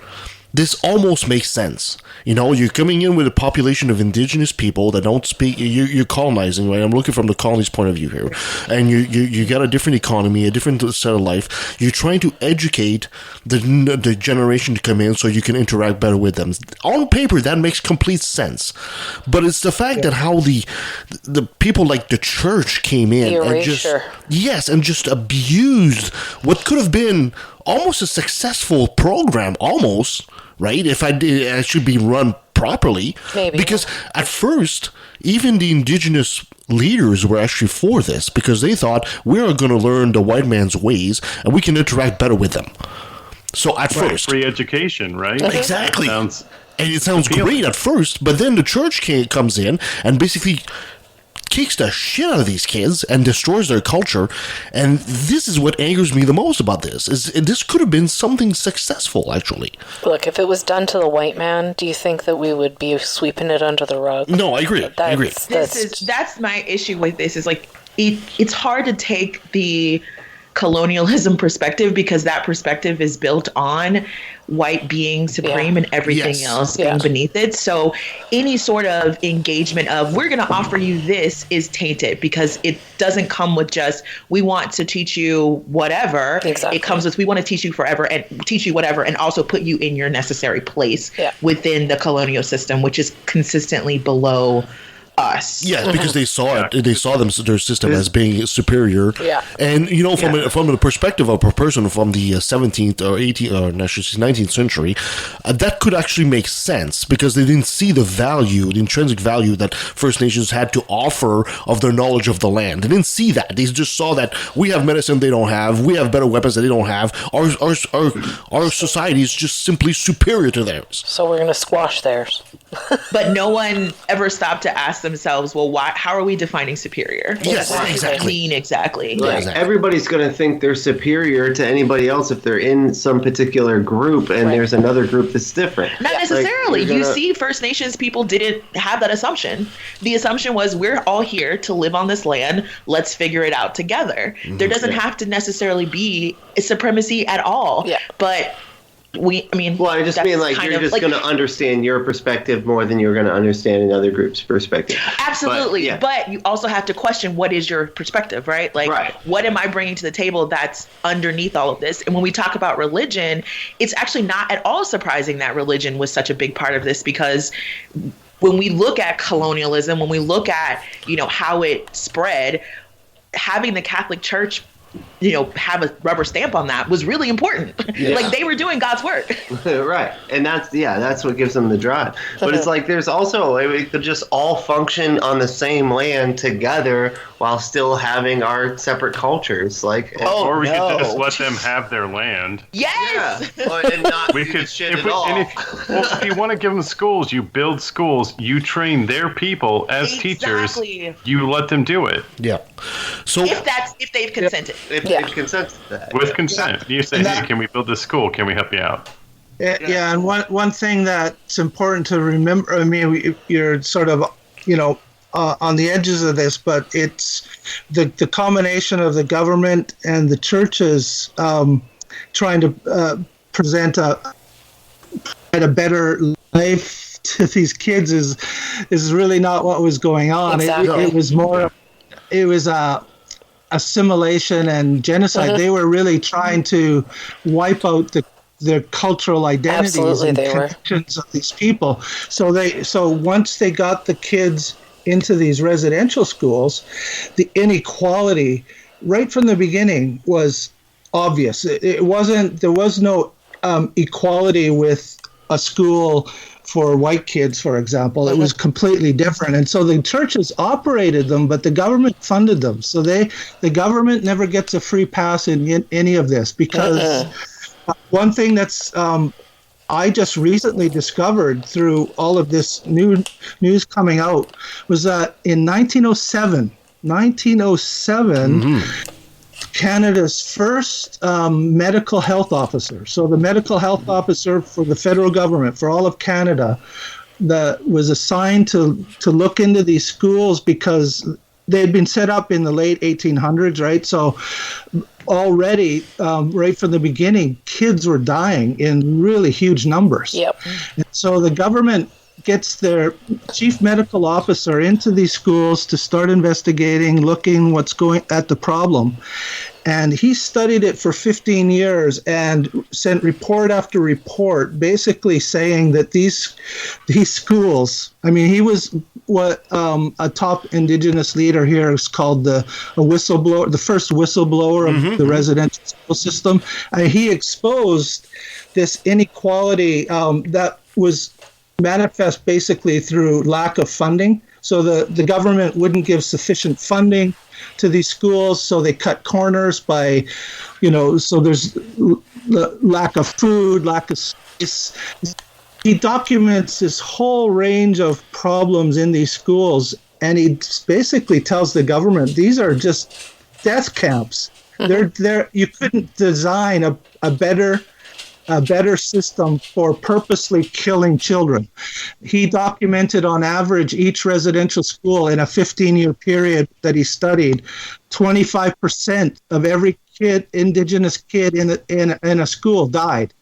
this almost makes sense. You know, you're coming in with a population of Indigenous people that don't speak. You're colonizing, right? I'm looking from the colony's point of view here, and you got a different economy, a different set of life. You're trying to educate the generation to come in so you can interact better with them. On paper, that makes complete sense, but it's the fact that how the people like the church came in and just abused what could have been almost a successful program, almost, right? If I should be run properly. Maybe. Because at first, even the Indigenous leaders were actually for this, because they thought, we're going to learn the white man's ways and we can interact better with them. So at first. Free education, right? Exactly. And it sounds great at first, but then the church comes in and basically kicks the shit out of these kids and destroys their culture. And this is what angers me the most about this, is this could have been something successful, actually. Look, if it was done to the white man, do you think that we would be sweeping it under the rug? No, I agree. That's my issue with this, is like, it's hard to take the colonialism perspective because that perspective is built on white being supreme and everything else being beneath it. So any sort of engagement of we're going to offer you this is tainted because it doesn't come with just we want to teach you whatever. Exactly. It comes with we want to teach you forever and teach you whatever and also put you in your necessary place within the colonial system, which is consistently below us. Yeah, because they saw it. They saw their system as being superior. Yeah, and from the perspective of a person from the 17th or 18th or 19th century, that could actually make sense because they didn't see the value, the intrinsic value that First Nations had to offer of their knowledge of the land. They didn't see that. They just saw that we have medicine they don't have, we have better weapons that they don't have. Our society is just simply superior to theirs. So we're going to squash theirs. But no one ever stopped to ask themselves, well, how are we defining superior? Yes, exactly. Exactly. Right. Exactly. Everybody's going to think they're superior to anybody else if they're in some particular group and there's another group that's different. Not necessarily. You see, First Nations people didn't have that assumption. The assumption was we're all here to live on this land. Let's figure it out together. There doesn't have to necessarily be a supremacy at all. Yeah. But I just mean like you're just going to understand your perspective more than you're going to understand another group's perspective. Absolutely. But you also have to question what is your perspective, right? Like, what am I bringing to the table that's underneath all of this? And when we talk about religion, it's actually not at all surprising that religion was such a big part of this because when we look at colonialism, when we look at, how it spread, having the Catholic Church have a rubber stamp on that was really important. Yeah. Like they were doing God's work. Right. And that's what gives them the drive. But it's like there's also we could just all function on the same land together while still having our separate cultures. Like or we could just let them have their land. Yes. Yeah. And not we could shit at all. If you want to give them schools, you build schools, you train their people as teachers, you let them do it. Yeah. So if they've consented. If they've consented to that. With consent. You say, hey, can we build this school? Can we help you out? Yeah, and one thing that's important to remember, you're sort of, on the edges of this, but it's the combination of the government and the churches trying to present a better life to these kids is really not what was going on. Exactly. It was more, it was assimilation and genocide. They were really trying to wipe out their cultural identities and connections of these people. So once they got the kids into these residential schools, the inequality right from the beginning was obvious. There was no equality with a school for white kids, for example. It was completely different. And so the churches operated them, but the government funded them. So the government never gets a free pass in any of this because one thing that's I just recently discovered through all of this news coming out was that in 1907, Canada's first medical health officer. So the medical health officer for the federal government, for all of Canada, that was assigned to look into these schools because they had been set up in the late 1800s, right? So already, right from the beginning, kids were dying in really huge numbers. Yep. And so the government gets their chief medical officer into these schools to start investigating, looking what's going at the problem. And he studied it for 15 years and sent report after report basically saying that these schools, he was what a top Indigenous leader here is called a whistleblower, the first whistleblower of the residential school system. And he exposed this inequality that was manifest basically through lack of funding. So the government wouldn't give sufficient funding to these schools, so they cut corners by, so there's lack of food, lack of space. He documents this whole range of problems in these schools, and he basically tells the government these are just death camps. You couldn't design a better a better system for purposely killing children. He documented on average each residential school in a 15-year period that he studied, 25% of every indigenous kid in a school died.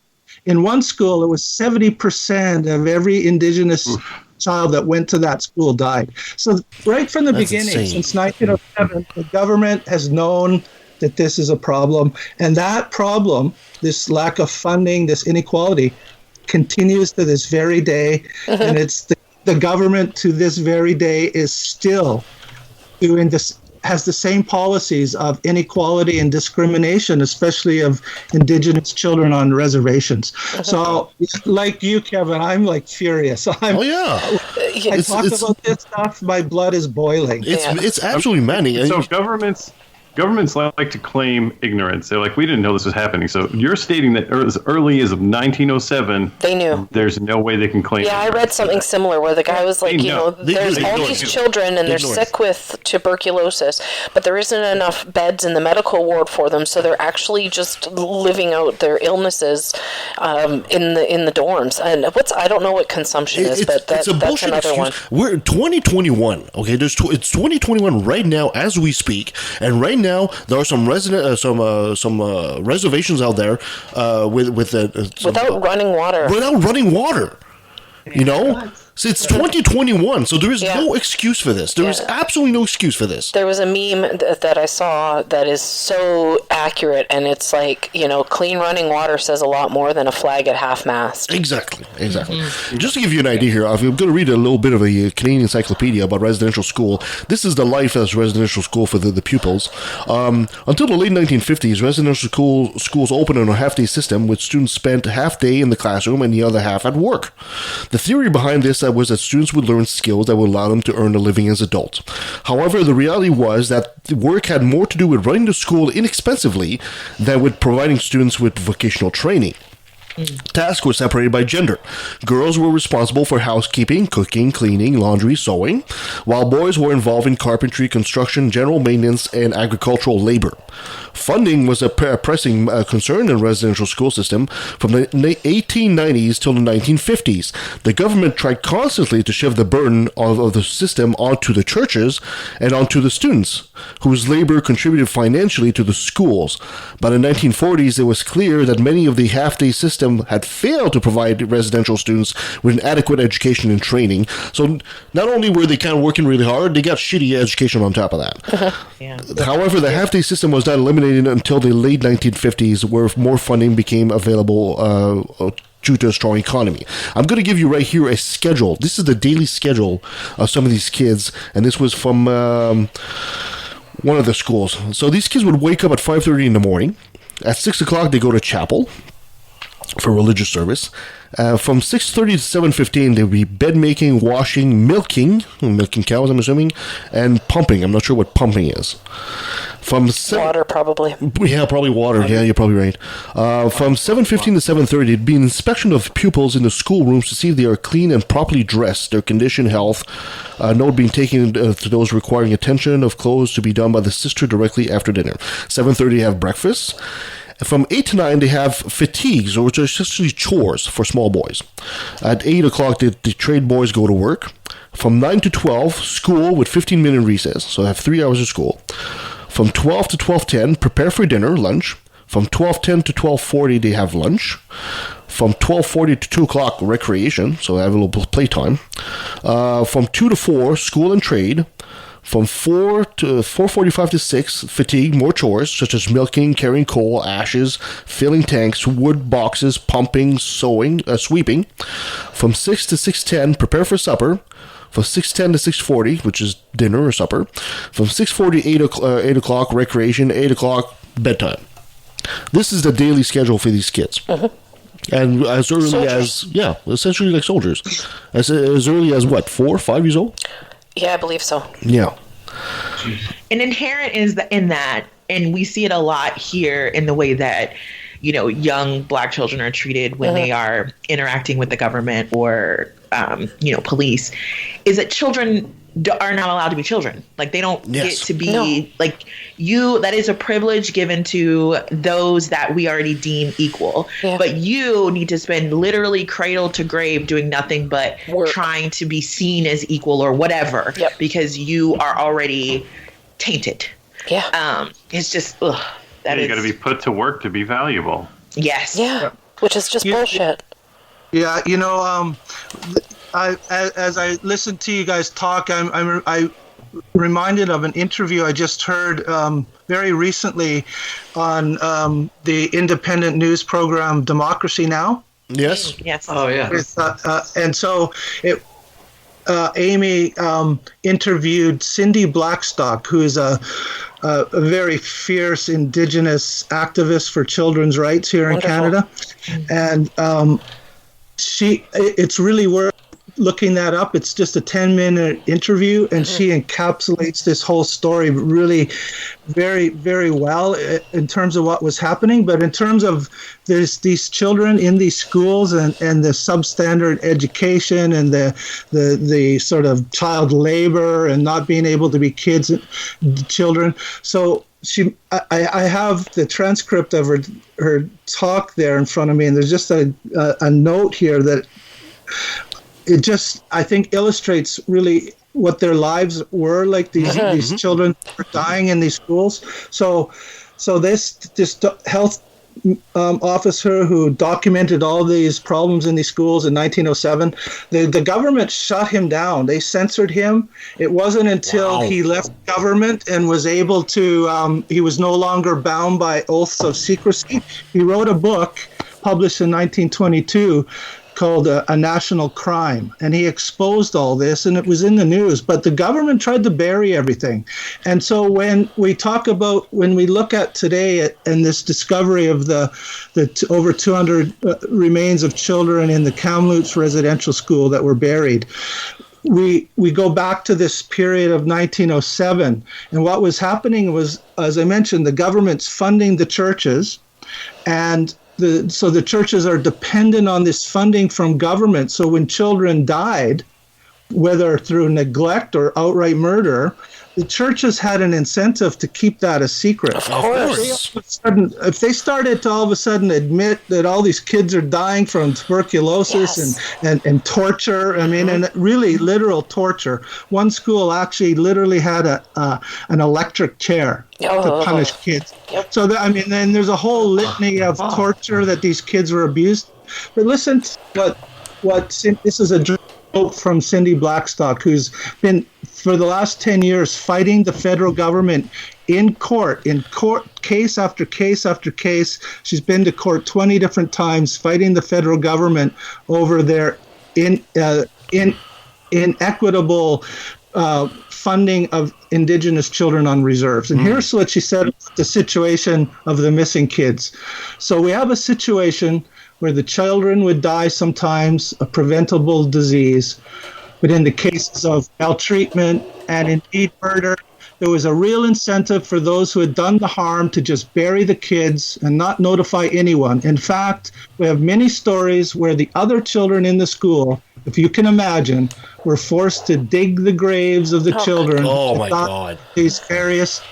In one school, it was 70% of every indigenous child that went to that school died. So right from the beginning, insane. since 1907, the government has known that this is a problem. And that problem, this lack of funding, this inequality, continues to this very day. And it's the government to this very day is still doing this, has the same policies of inequality and discrimination, especially of indigenous children on reservations. So, like you, Kevin, I'm like furious. I talk about this stuff, my blood is boiling. It's absolutely maddening. So governments like to claim ignorance. They're like, we didn't know this was happening. So you're stating that as early as 1907, they knew. There's no way they can claim. Yeah, I read something similar where the guy was like, there's all these children and they're sick with tuberculosis, but there isn't enough beds in the medical ward for them, so they're actually just living out their illnesses in the dorms. And I don't know what consumption is, but that's another one. We're in 2021. Okay, it's 2021 right now as we speak, and right now there are some reservations out there without running water. Without running water, you know. So it's 2021, so there is no excuse for this. There is absolutely no excuse for this. There was a meme that I saw that is so accurate, and it's like, clean running water says a lot more than a flag at half-mast. Exactly. Just to give you an idea here, I'm going to read a little bit of a Canadian encyclopedia about residential school. This is the life as residential school for the pupils. Until the late 1950s, residential schools opened on a half-day system, with students spent half day in the classroom and the other half at work. The theory behind this was that students would learn skills that would allow them to earn a living as adults. However, the reality was that work had more to do with running the school inexpensively than with providing students with vocational training. Tasks were separated by gender. Girls were responsible for housekeeping, cooking, cleaning, laundry, sewing, while boys were involved in carpentry, construction, general maintenance, and agricultural labor. Funding was a pressing concern in the residential school system from the 1890s till the 1950s. The government tried constantly to shift the burden of the system onto the churches and onto the students, whose labor contributed financially to the schools. By the 1940s, it was clear that many of the half-day systems had failed to provide residential students with an adequate education and training. So not only were they kind of working really hard, they got shitty education on top of that. However, the half-day system was not eliminated until the late 1950s, where more funding became available due to a strong economy. I'm going to give you right here a schedule. This is the daily schedule of some of these kids, and this was from one of the schools. So these kids would wake up at 5:30 in the morning. At 6 o'clock, they go to chapel for religious service. From 6:30 to 7:15, there would be bed making, washing, milking cows, I'm assuming, and pumping. I'm not sure what pumping is. Water, probably. Yeah, probably water. Yeah, you're probably right. From 7:15 to 7:30, it'd be an inspection of pupils in the schoolrooms to see if they are clean and properly dressed, their condition, health. Note being taken to those requiring attention of clothes to be done by the sister directly after dinner. 7:30, have breakfast. From 8 to 9, they have fatigues, which are essentially chores for small boys. At 8 o'clock, the trade boys go to work. From 9 to 12, school with 15-minute recess, so they have 3 hours of school. From 12 to 12:10, prepare for dinner, lunch. From 12:10 to 12:40, they have lunch. From 12:40 to 2 o'clock, recreation, so they have a little playtime. From 2 to 4, school and trade. From 4:45 to 6, fatigue, more chores, such as milking, carrying coal, ashes, filling tanks, wood boxes, pumping, sewing, sweeping. From 6 to 6:10, prepare for supper. From 6:10 to 6:40, which is dinner or supper. From 6:40 to 8 o'clock, recreation, 8 o'clock, bedtime. This is the daily schedule for these kids. And as early as, essentially like soldiers. As early as what, 4 or 5 years old? Yeah, I believe so. Yeah. And inherent is in that, and we see it a lot here in the way that, young Black children are treated when they are interacting with the government or, police, is that children are not allowed to be children. Like they don't Yes. get to be like you. That is a privilege given to those that we already deem equal. Yeah. But you need to spend literally cradle to grave doing nothing but Work. trying to be seen as equal or whatever. Yep. Because you are already tainted. Yeah. It's just ugh, that You is got to be put to work to be valuable. yes. Yeah. Which is just bullshit. Yeah, you know, as I listened to you guys talk, I reminded of an interview I just heard very recently on the independent news program Democracy Now! Yes. Yes. Oh yeah. And so Amy interviewed Cindy Blackstock, who is a very fierce Indigenous activist for children's rights here in Canada, and it's really worth looking that up. It's just a 10-minute interview, and she encapsulates this whole story really very, very well in terms of what was happening. But in terms of these children in these schools and the substandard education and the sort of child labor and not being able to be children. So I have the transcript of her talk there in front of me, and there's just a note here that it just, I think, illustrates really what their lives were like. These children were dying in these schools. So this health officer who documented all these problems in these schools in 1907, the government shut him down. They censored him. It wasn't until he left government and was able to, he was no longer bound by oaths of secrecy. He wrote a book published in 1922 called a National Crime, and he exposed all this, and it was in the news, but the government tried to bury everything. And so when we look at today and this discovery of the over 200 remains of children in the Kamloops residential school that were buried, we go back to this period of 1907, and what was happening was, as I mentioned, the government's funding the churches, and so the churches are dependent on this funding from government. So when children died, whether through neglect or outright murder, the churches had an incentive to keep that a secret. Of course. If they started to all of a sudden admit that all these kids are dying from tuberculosis and torture, I mean, and really literal torture. One school actually literally had an electric chair to punish kids. Yep. So, then there's a whole litany of torture that these kids were abused. But listen to this is a quote from Cindy Blackstock, who's been for the last 10 years fighting the federal government in court, case after case after case. She's been to court 20 different times fighting the federal government over their inequitable funding of Indigenous children on reserves. And here's what she said about the situation of the missing kids. So we have a situation where the children would die sometimes, a preventable disease. But in the cases of maltreatment and indeed murder, there was a real incentive for those who had done the harm to just bury the kids and not notify anyone. In fact, we have many stories where the other children in the school, if you can imagine, were forced to dig the graves of the children. Oh my God. These various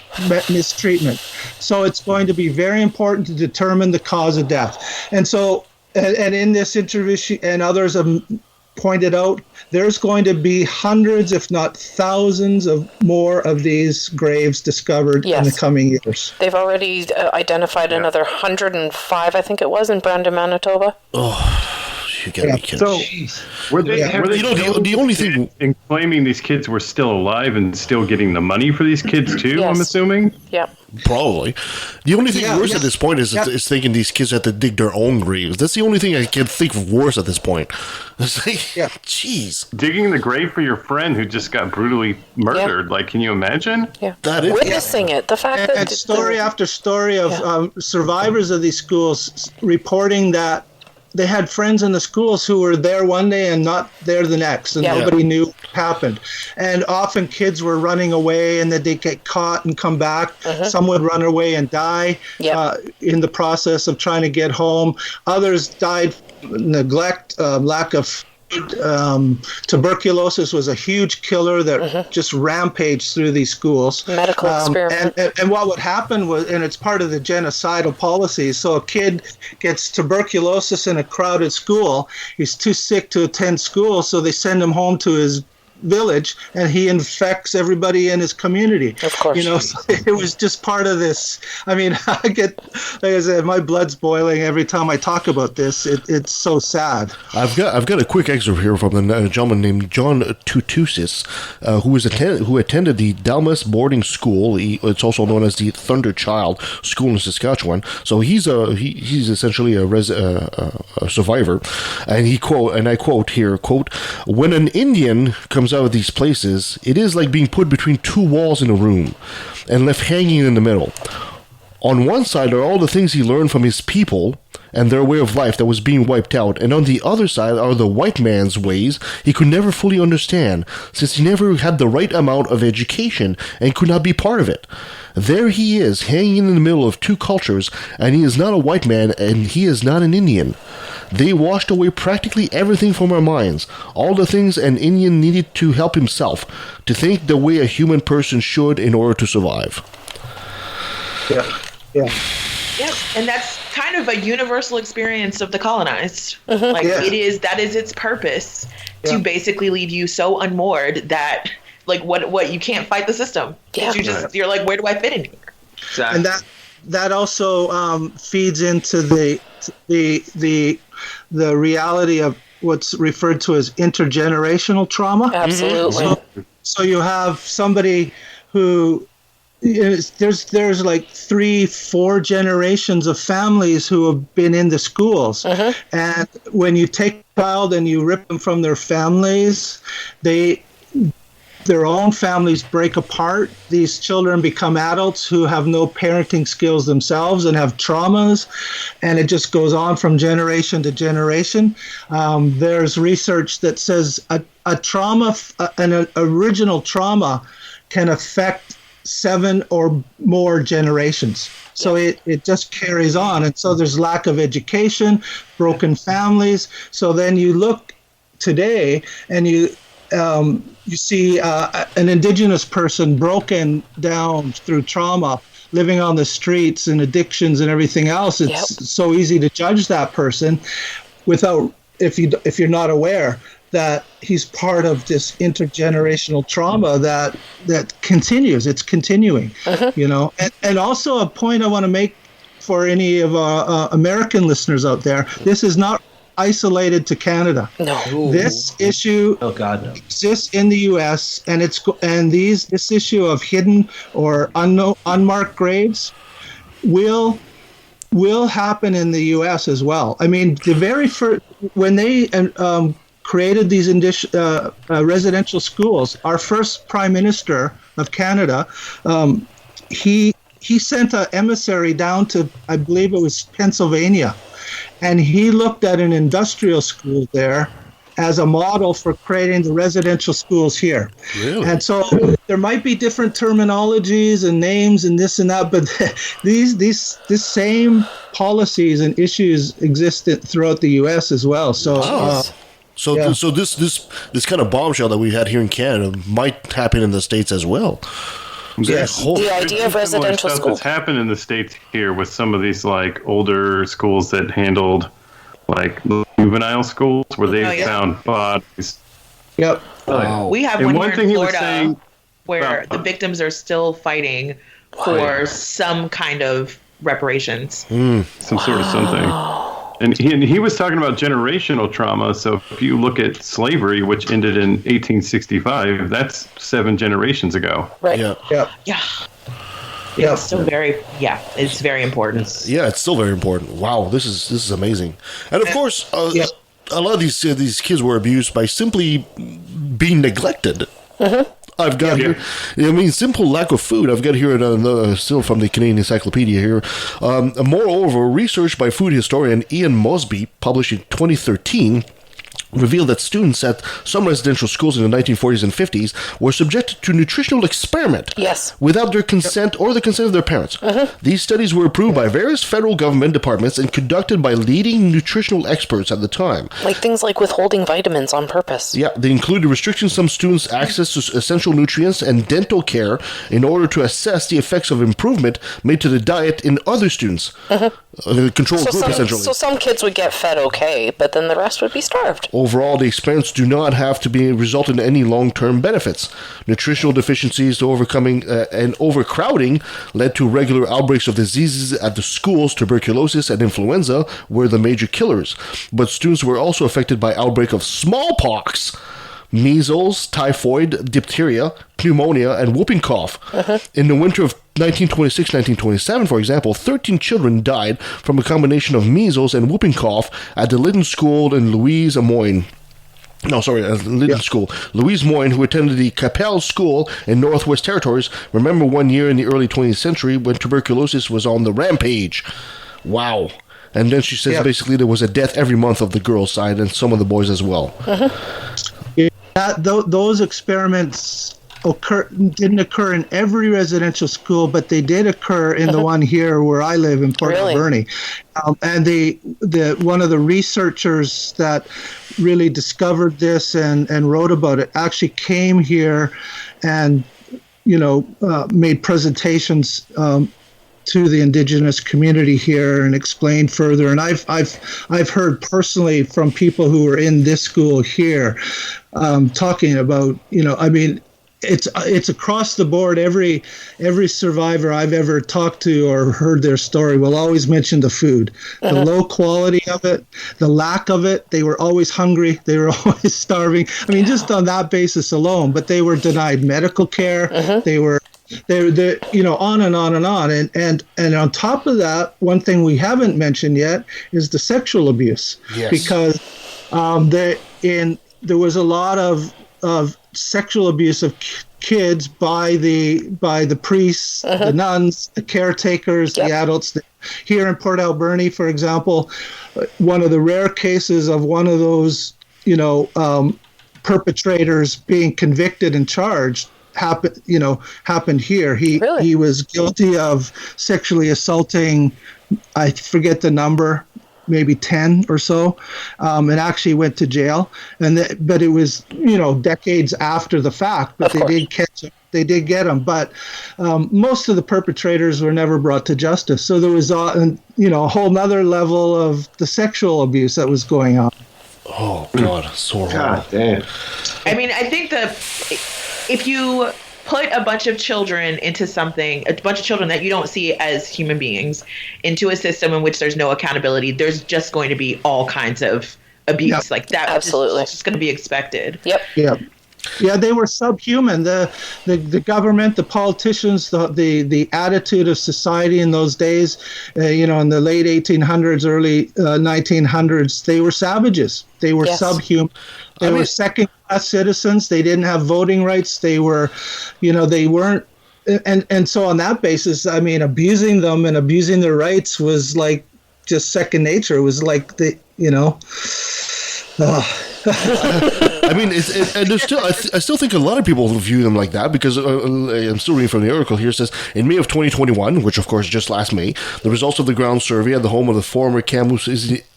mistreatment. So it's going to be very important to determine the cause of death. And so, and in this interview, she and others have pointed out, there's going to be hundreds, if not thousands, of more of these graves discovered in the coming years. They've already identified another 105, I think it was, in Brandon, Manitoba. Oh, you gotta be kidding. So, were they the only thing in claiming these kids were still alive and still getting the money for these kids too? Yes. I'm assuming. Yeah. Probably. The only thing worse at this point is thinking these kids had to dig their own graves. That's the only thing I can think of worse at this point. It's like, jeez. Digging the grave for your friend who just got brutally murdered. Like, can you imagine? Yeah. That is Witnessing it. The fact that... And story after story of survivors of these schools reporting that they had friends in the schools who were there one day and not there the next, and nobody knew what happened. And often kids were running away, and that they get caught and come back. Some would run away and die in the process of trying to get home. Others died from neglect, lack of tuberculosis was a huge killer that just rampaged through these schools. Medical experiment. And what would happen was, and it's part of the genocidal policies, so a kid gets tuberculosis in a crowded school, he's too sick to attend school, so they send him home to his village, and he infects everybody in his community. Of course. So it was just part of this. I mean, I get, like I said, my blood's boiling every time I talk about this. It's so sad. I've got a quick excerpt here from a gentleman named John Tutusis, who attended the Dalmas boarding school. It's also known as the Thunder Child School in Saskatchewan. So he's essentially a survivor, and I quote here, "When an Indian comes out of these places, it is like being put between two walls in a room and left hanging in the middle. On one side are all the things he learned from his people and their way of life that was being wiped out, and on the other side are the white man's ways he could never fully understand, since he never had the right amount of education and could not be part of it. There he is, hanging in the middle of two cultures, and he is not a white man and he is not an Indian. They washed away practically everything from our minds, all the things an Indian needed to help himself, to think the way a human person should in order to survive." Yeah. Yes, and that's kind of a universal experience of the colonized. That is its purpose, to basically leave you so unmoored that what you can't fight the system. Yeah. You're like, where do I fit in here? Exactly. And that also feeds into the reality of what's referred to as intergenerational trauma. Absolutely. So you have somebody who there's like 3-4 generations of families who have been in the schools, and when you take a child and you rip them from their families, their own families break apart. These children become adults who have no parenting skills themselves and have traumas, and it just goes on from generation to generation. There's research that says a trauma, an original trauma, can affect 7 or more generations. So it just carries on. And so there's lack of education, broken families. So then you look today and you see an indigenous person broken down through trauma, living on the streets and addictions and everything else. It's so easy to judge that person if you're not aware that he's part of this intergenerational trauma that continues. It's continuing, And also a point I want to make for any of our American listeners out there: this is not isolated to Canada. No. This issue exists in the U.S. and this issue of hidden or unmarked graves will happen in the U.S. as well. I mean, the very first when they created these residential schools, our first Prime Minister of Canada, he sent an emissary down to, I believe it was Pennsylvania, and he looked at an industrial school there as a model for creating the residential schools here. Really? And so there might be different terminologies and names and this and that, but these same policies and issues exist throughout the U.S. as well. So. So this kind of bombshell that we had here in Canada might happen in the States as well. Yes. The idea of residential stuff schools that's happened in the States here with some of these older schools that handled juvenile schools where they found bodies. Yep. Wow. We have one here in Florida where the victims are still fighting for some kind of reparations. Some sort of something. And he was talking about generational trauma. So if you look at slavery, which ended in 1865, that's 7 generations ago. Right. Yeah. It's still it's very important. Yeah, it's still very important. Wow, this is amazing. And of course, a lot of these kids were abused by simply being neglected. I've got here, simple lack of food. I've got here still from the Canadian Encyclopedia here. Moreover, research by food historian Ian Mosby, published in 2013, revealed that students at some residential schools in the 1940s and 50s were subjected to nutritional experiment without their consent or the consent of their parents. These studies were approved by various federal government departments and conducted by leading nutritional experts at the time. Like things like withholding vitamins on purpose. Yeah, they included restricting some students' access to essential nutrients and dental care in order to assess the effects of improvement made to the diet in other students. A controlled group, essentially. So some kids would get fed okay, but then the rest would be starved. Overall, the experiments do not have to result in any long-term benefits. Nutritional deficiencies overcoming and overcrowding led to regular outbreaks of diseases at the schools. Tuberculosis and influenza were the major killers. But students were also affected by outbreak of smallpox, measles, typhoid, diphtheria, pneumonia, and whooping cough. In the winter of 1926-1927, for example, 13 children died from a combination of measles and whooping cough at the Lytton School in Louise Moyne, who attended the Capel School in Northwest Territories. Remember one year in the early 20th century when tuberculosis was on the rampage. Wow. And then she says basically there was a death every month of the girls' side and some of the boys as well. Those experiments didn't occur in every residential school, but they did occur in the one here where I live in Port Alberni. And one of the researchers that really discovered this and wrote about it actually came here and made presentations to the Indigenous community here and explained further. And I've heard personally from people who were in this school here talking about, it's across the board. Every survivor I've ever talked to or heard their story will always mention the food, the low quality of it, the lack of it. They were always hungry. They were always starving. I mean, just on that basis alone. But they were denied medical care. They were on and on and on. And on top of that, one thing we haven't mentioned yet is the sexual abuse. Yes. Because there was a lot of sexual abuse of kids by the priests, the nuns, the caretakers, the adults. Here in Port Alberni, for example, one of the rare cases of one of those, perpetrators being convicted and charged happened here. He was guilty of sexually assaulting, I forget the number, maybe 10 or so, and actually went to jail. But it was, decades after the fact. But they did get him. But most of the perpetrators were never brought to justice. So there was, a whole nother level of the sexual abuse that was going on. Oh God, so wrong. God damn. I mean, I think if you put a bunch of children into something, a bunch of children that you don't see as human beings, into a system in which there's no accountability, there's just going to be all kinds of abuse like that. Absolutely. It's just going to be expected. Yeah, they were subhuman. The government, the politicians, the attitude of society in those days, in the late 1800s, early 1900s, they were savages. They were subhuman. They were second-class citizens. They didn't have voting rights. They were, they weren't. And so on that basis, I mean, abusing them and abusing their rights was like just second nature. It was like I mean, and there's still. I still think a lot of people view them like that because I'm still reading from the article here. It says in May of 2021, which of course just last May, the results of the ground survey at the home of the former Kamloops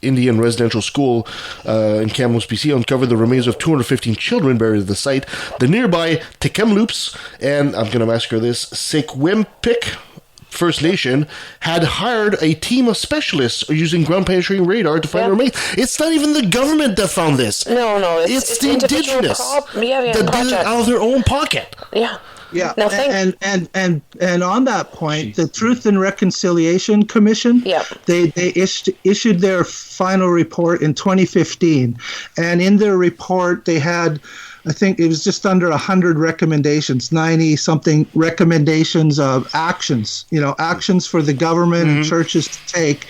Indian Residential School in Kamloops, BC, uncovered the remains of 215 children buried at the site. The nearby Tk'emlúps and I'm going to massacre this Secwepemc First Nation had hired a team of specialists using ground-penetrating radar to find remains. It's not even the government that found this. No, it's the indigenous that did it out of their own pocket. Yeah. No, and on that point, the Truth and Reconciliation Commission, they issued their final report in 2015, and in their report they had, I think it was just under 100 recommendations, 90-something recommendations of actions, actions for the government and churches to take.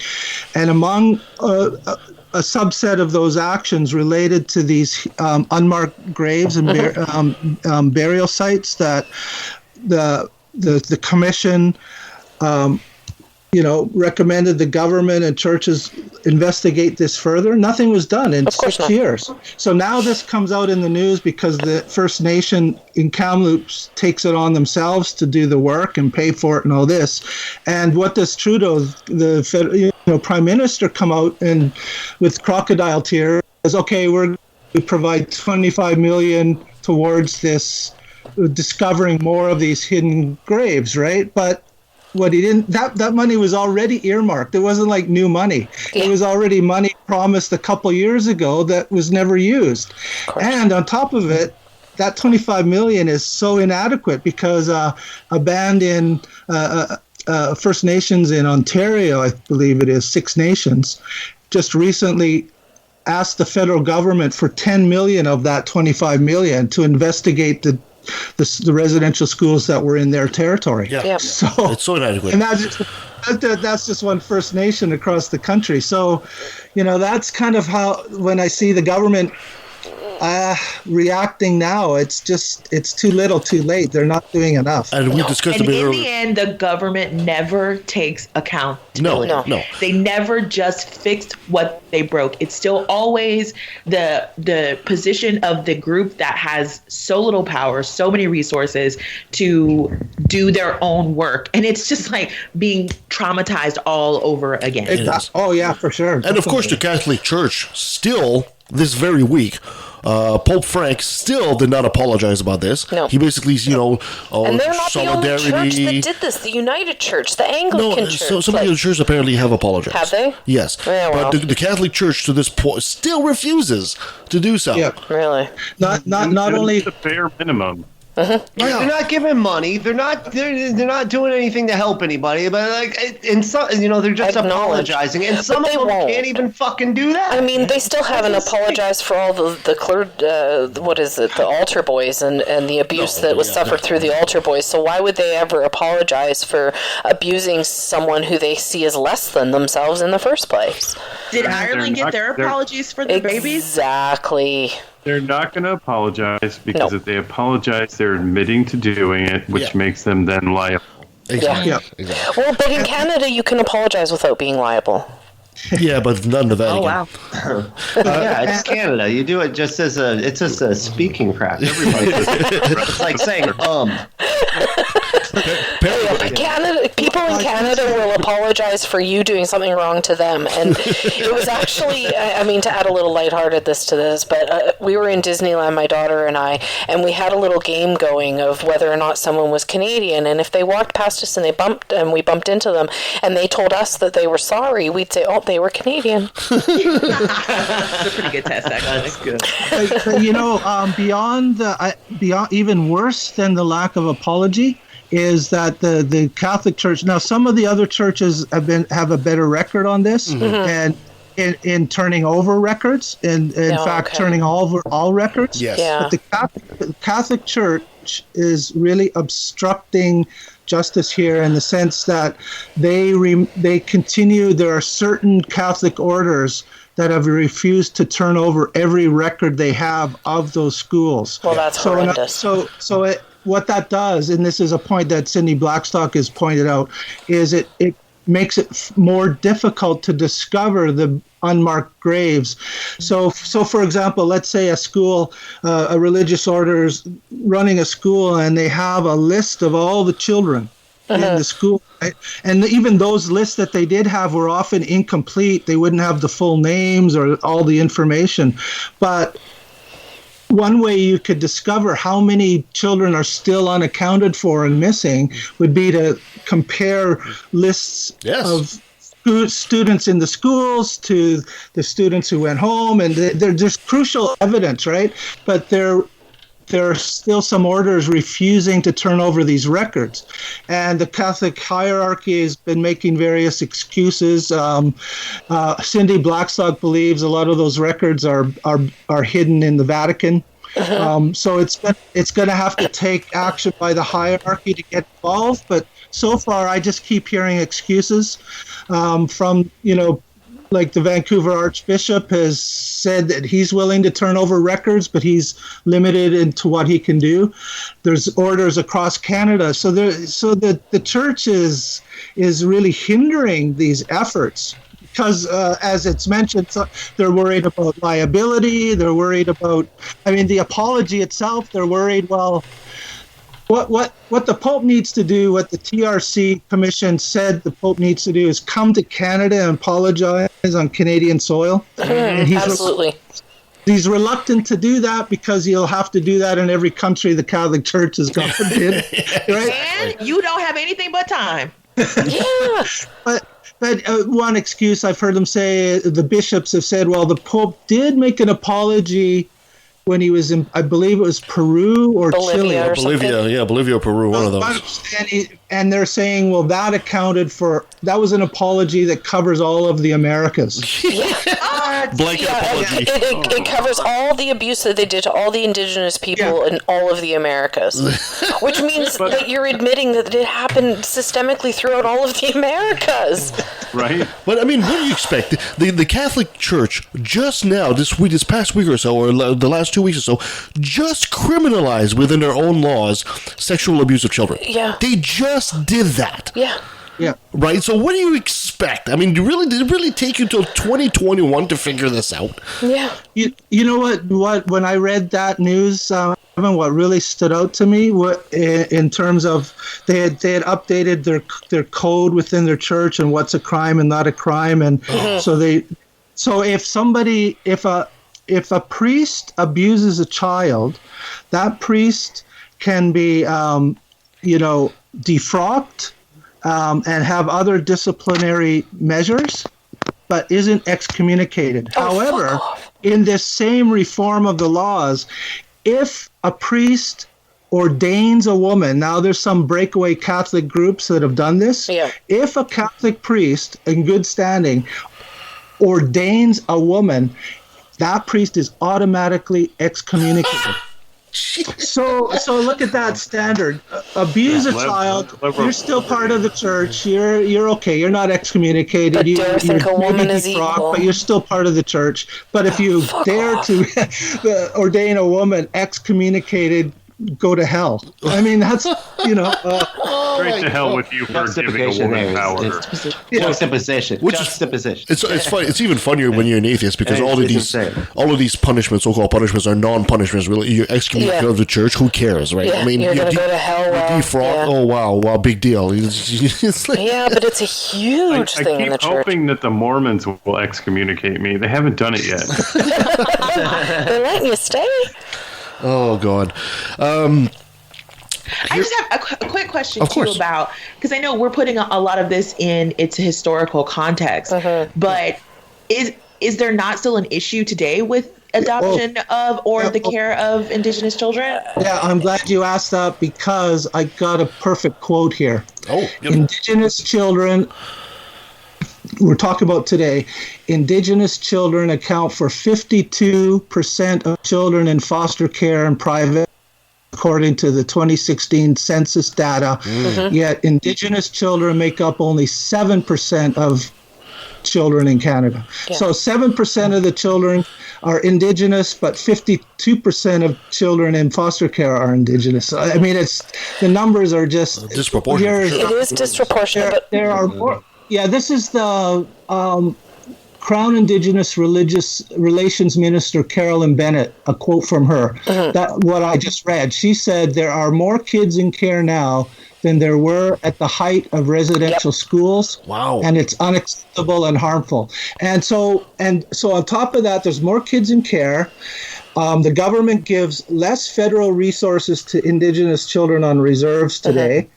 And among a subset of those actions related to these unmarked graves and burial sites that the commission recommended the government and churches investigate this further. Nothing was done in 6 years. So now this comes out in the news because the First Nation in Kamloops takes it on themselves to do the work and pay for it and all this. And what does Trudeau, the Prime Minister, come out and with crocodile tears, says, okay, we provide $25 million towards this, discovering more of these hidden graves, right? But what he didn't, that money was already earmarked. It wasn't like new money. Yeah. It was already money promised a couple years ago that was never used. And on top of it, that $25 million is so inadequate because a band in First Nations in Ontario, I believe it is, Six Nations, just recently asked the federal government for $10 million of that $25 million to investigate the residential schools that were in their territory. Yeah. So it's so inadequate. And that's just one First Nation across the country. So, that's kind of how, when I see the government reacting now, it's too little, too late. They're not doing enough. And we discussed a bit earlier. In the end, the government never takes accountability. No. They never just fixed what they broke. It's still always the position of the group that has so little power, so many resources to do their own work. And it's just like being traumatized all over again. Oh, yeah, for sure. And Definitely. of course, the Catholic Church still, this very week, Pope Frank still did not apologize about this. No. He basically, and they're not solidarity. the only church that did this. The United Church, the Anglican Church. So some of the churches apparently have apologized. Have they? Yes. Yeah, well. But the Catholic Church to this point still refuses to do so. Yeah. Really? Not only the bare minimum. They're not giving money. They're not doing anything to help anybody. But they're just apologizing, and some of them can't even fucking do that. I mean, they still haven't apologized for all the altar boys and the abuse that was suffered through the altar boys. So why would they ever apologize for abusing someone who they see as less than themselves in the first place? Did Ireland get their apologies for their babies? Exactly. They're not going to apologize because if they apologize, they're admitting to doing it, which makes them then liable. Exactly. Yeah. Exactly. Well, but in Canada, you can apologize without being liable. Yeah, but not in the Vatican. Oh, wow. It's Canada. You do it just as a speaking practice. Everybody does it. It's like saying People in Canada will apologize for you doing something wrong to them. And it was actually, to add a little lightheartedness to this, but we were in Disneyland, my daughter and I, and we had a little game going of whether or not someone was Canadian. And if they walked past us and we bumped into them, and they told us that they were sorry, we'd say, oh, they were Canadian. That's a pretty good test, actually. That's good. Beyond even worse than the lack of apology is that the Catholic Church. Now, some of the other churches have a better record on this, and in turning over records, and in fact turning over all records. Yes. Yeah. But the Catholic Church is really obstructing justice here in the sense that they continue. There are certain Catholic orders that have refused to turn over every record they have of those schools. Well, that's horrendous. What that does, and this is a point that Cindy Blackstock has pointed out, is it makes it more difficult to discover the unmarked graves. So for example, let's say a school, a religious order is running a school, and they have a list of all the children in the school. Right? And even those lists that they did have were often incomplete. They wouldn't have the full names or all the information. But one way you could discover how many children are still unaccounted for and missing would be to compare lists of students in the schools to the students who went home, and they're just crucial evidence, right? But there are still some orders refusing to turn over these records. And the Catholic hierarchy has been making various excuses. Cindy Blackstock believes a lot of those records are hidden in the Vatican. So it's going to have to take action by the hierarchy to get involved. But so far, I just keep hearing excuses from like the Vancouver Archbishop has said that he's willing to turn over records, but he's limited into what he can do. There's orders across Canada, so the church is really hindering these efforts. Because, as it's mentioned, they're worried about liability. They're worried about, the apology itself. They're worried, well, what the Pope needs to do, what the TRC Commission said the Pope needs to do is come to Canada and apologize on Canadian soil. And Absolutely. He's reluctant to do that because he'll have to do that in every country the Catholic Church has gone in. Right? And you don't have anything but time. Yeah. But one excuse I've heard them say, the bishops have said, well, the Pope did make an apology when he was in, I believe it was Peru or Chile. Or Bolivia or Peru, one of those. And they're saying, well, that was an apology that covers all of the Americas. Blanket apology. It covers all the abuse that they did to all the indigenous people in all of the Americas. Which means that you're admitting that it happened systemically throughout all of the Americas. Right. But, what do you expect? The Catholic Church just now, this past week or so, or the last 2 weeks or so, just criminalized within their own laws sexual abuse of children. Yeah. They just did that. Yeah. Yeah. Right? So what do you expect? Did it really take you till 2021 to figure this out? Yeah. You know what? When I read that news, what really stood out to me, in terms of they had updated their code within their church and what's a crime and not a crime, and so if a priest abuses a child, that priest can be defrocked. And have other disciplinary measures, but isn't excommunicated. However, in this same reform of the laws, if a priest ordains a woman, now there's some breakaway Catholic groups that have done this. Yeah. If a Catholic priest in good standing ordains a woman, that priest is automatically excommunicated. So look at that standard. Abuse a child, you're still part of the church. You're okay. You're not excommunicated. But dare think a woman is equal. But you're still part of the church. But if you dare to ordain a woman, excommunicated, go to hell. That's Straight to hell with you for giving a woman power. Juxtaposition. It's funny. It's even funnier when you're an atheist because all of these punishments, so-called punishments, are non-punishments. Really, you're excommunicated of the church. Who cares, right? Yeah, you're going to go to hell. Oh wow, big deal. It's like, yeah, but it's a huge thing in the church. I keep hoping that the Mormons will excommunicate me. They haven't done it yet. They're letting you stay. Oh God. I just have a quick question too about, because I know we're putting a lot of this in its historical context, but is there not still an issue today with adoption the care of Indigenous children? Yeah, I'm glad you asked that because I got a perfect quote here. Indigenous children, we're talking about today, Indigenous children account for 52% of children in foster care and private, according to the 2016 census data. Yet Indigenous children make up only 7% of children in Canada. So 7% of the children are Indigenous, but 52% of children in foster care are Indigenous. It's the numbers are just disproportionate. It is disproportionate. There are more. Yeah, this is the Crown Indigenous Relations Minister Carolyn Bennett, a quote from her. That what I just read. She said there are more kids in care now than there were at the height of residential schools. Wow. And it's unacceptable and harmful. And so on top of that, there's more kids in care. The government gives less federal resources to Indigenous children on reserves today.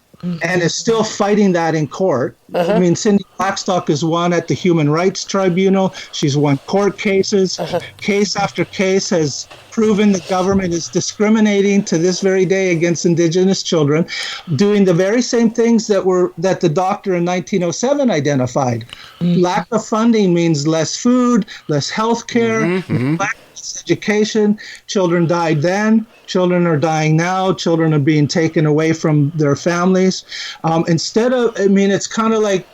And is still fighting that in court. Cindy Blackstock has won at the Human Rights Tribunal. She's won court cases. Case after case has proven the government is discriminating to this very day against Indigenous children, doing the very same things that the doctor in 1907 identified. Lack of funding means less food, less health care, lack of education. Children died then. Children are dying now. Children are being taken away from their families. Instead of, it's kind of like,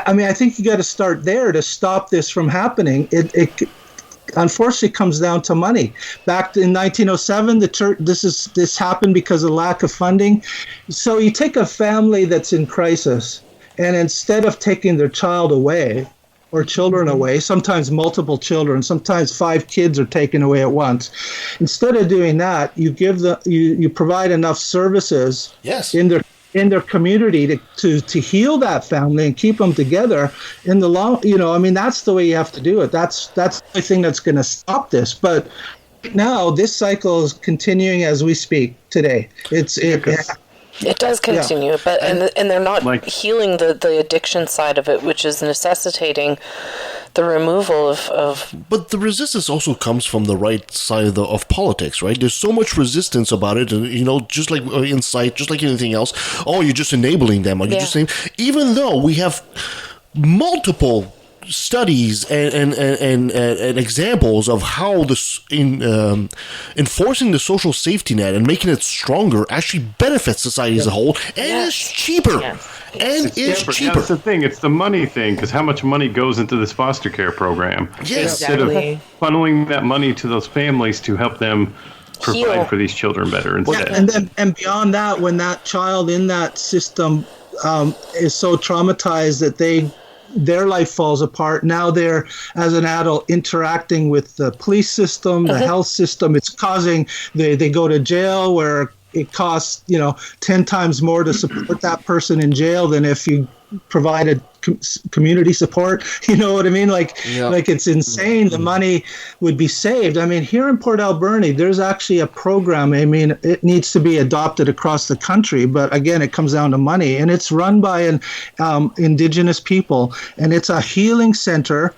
I mean, I think you got to start there to stop this from happening. It unfortunately comes down to money. Back in 1907, the church. This happened because of lack of funding. So you take a family that's in crisis, and instead of taking their child away or children away, sometimes multiple children, sometimes 5 kids are taken away at once. Instead of doing that, you provide enough services in their community to heal that family and keep them together in the long, I mean, that's the way you have to do it. That's the only thing that's going to stop this. But now this cycle is continuing as we speak today. It does continue, but and they're not healing the addiction side of it, which is necessitating the removal of. But the resistance also comes from the right side of politics, right? There's so much resistance about it, just like insight, just like anything else. Oh, you're just enabling them, or you're just saying, even though we have multiple studies and examples of how this enforcing the social safety net and making it stronger actually benefits society as a whole, and is cheaper. And it's cheaper. That's the thing. It's the money thing, because how much money goes into this foster care program? Yes. Instead of funneling that money to those families to help them provide for these children better instead. And beyond that, when that child in that system is so traumatized that their life falls apart. Now they're, as an adult, interacting with the police system, the health system. It's causing, they go to jail where it costs, 10 times more to support that person in jail than if you provided community support. You know what I mean? Like it's insane. The money would be saved. I mean, here in Port Alberni, there's actually a program. I mean, it needs to be adopted across the country, but again, it comes down to money, and it's run by Indigenous people, and it's a healing center.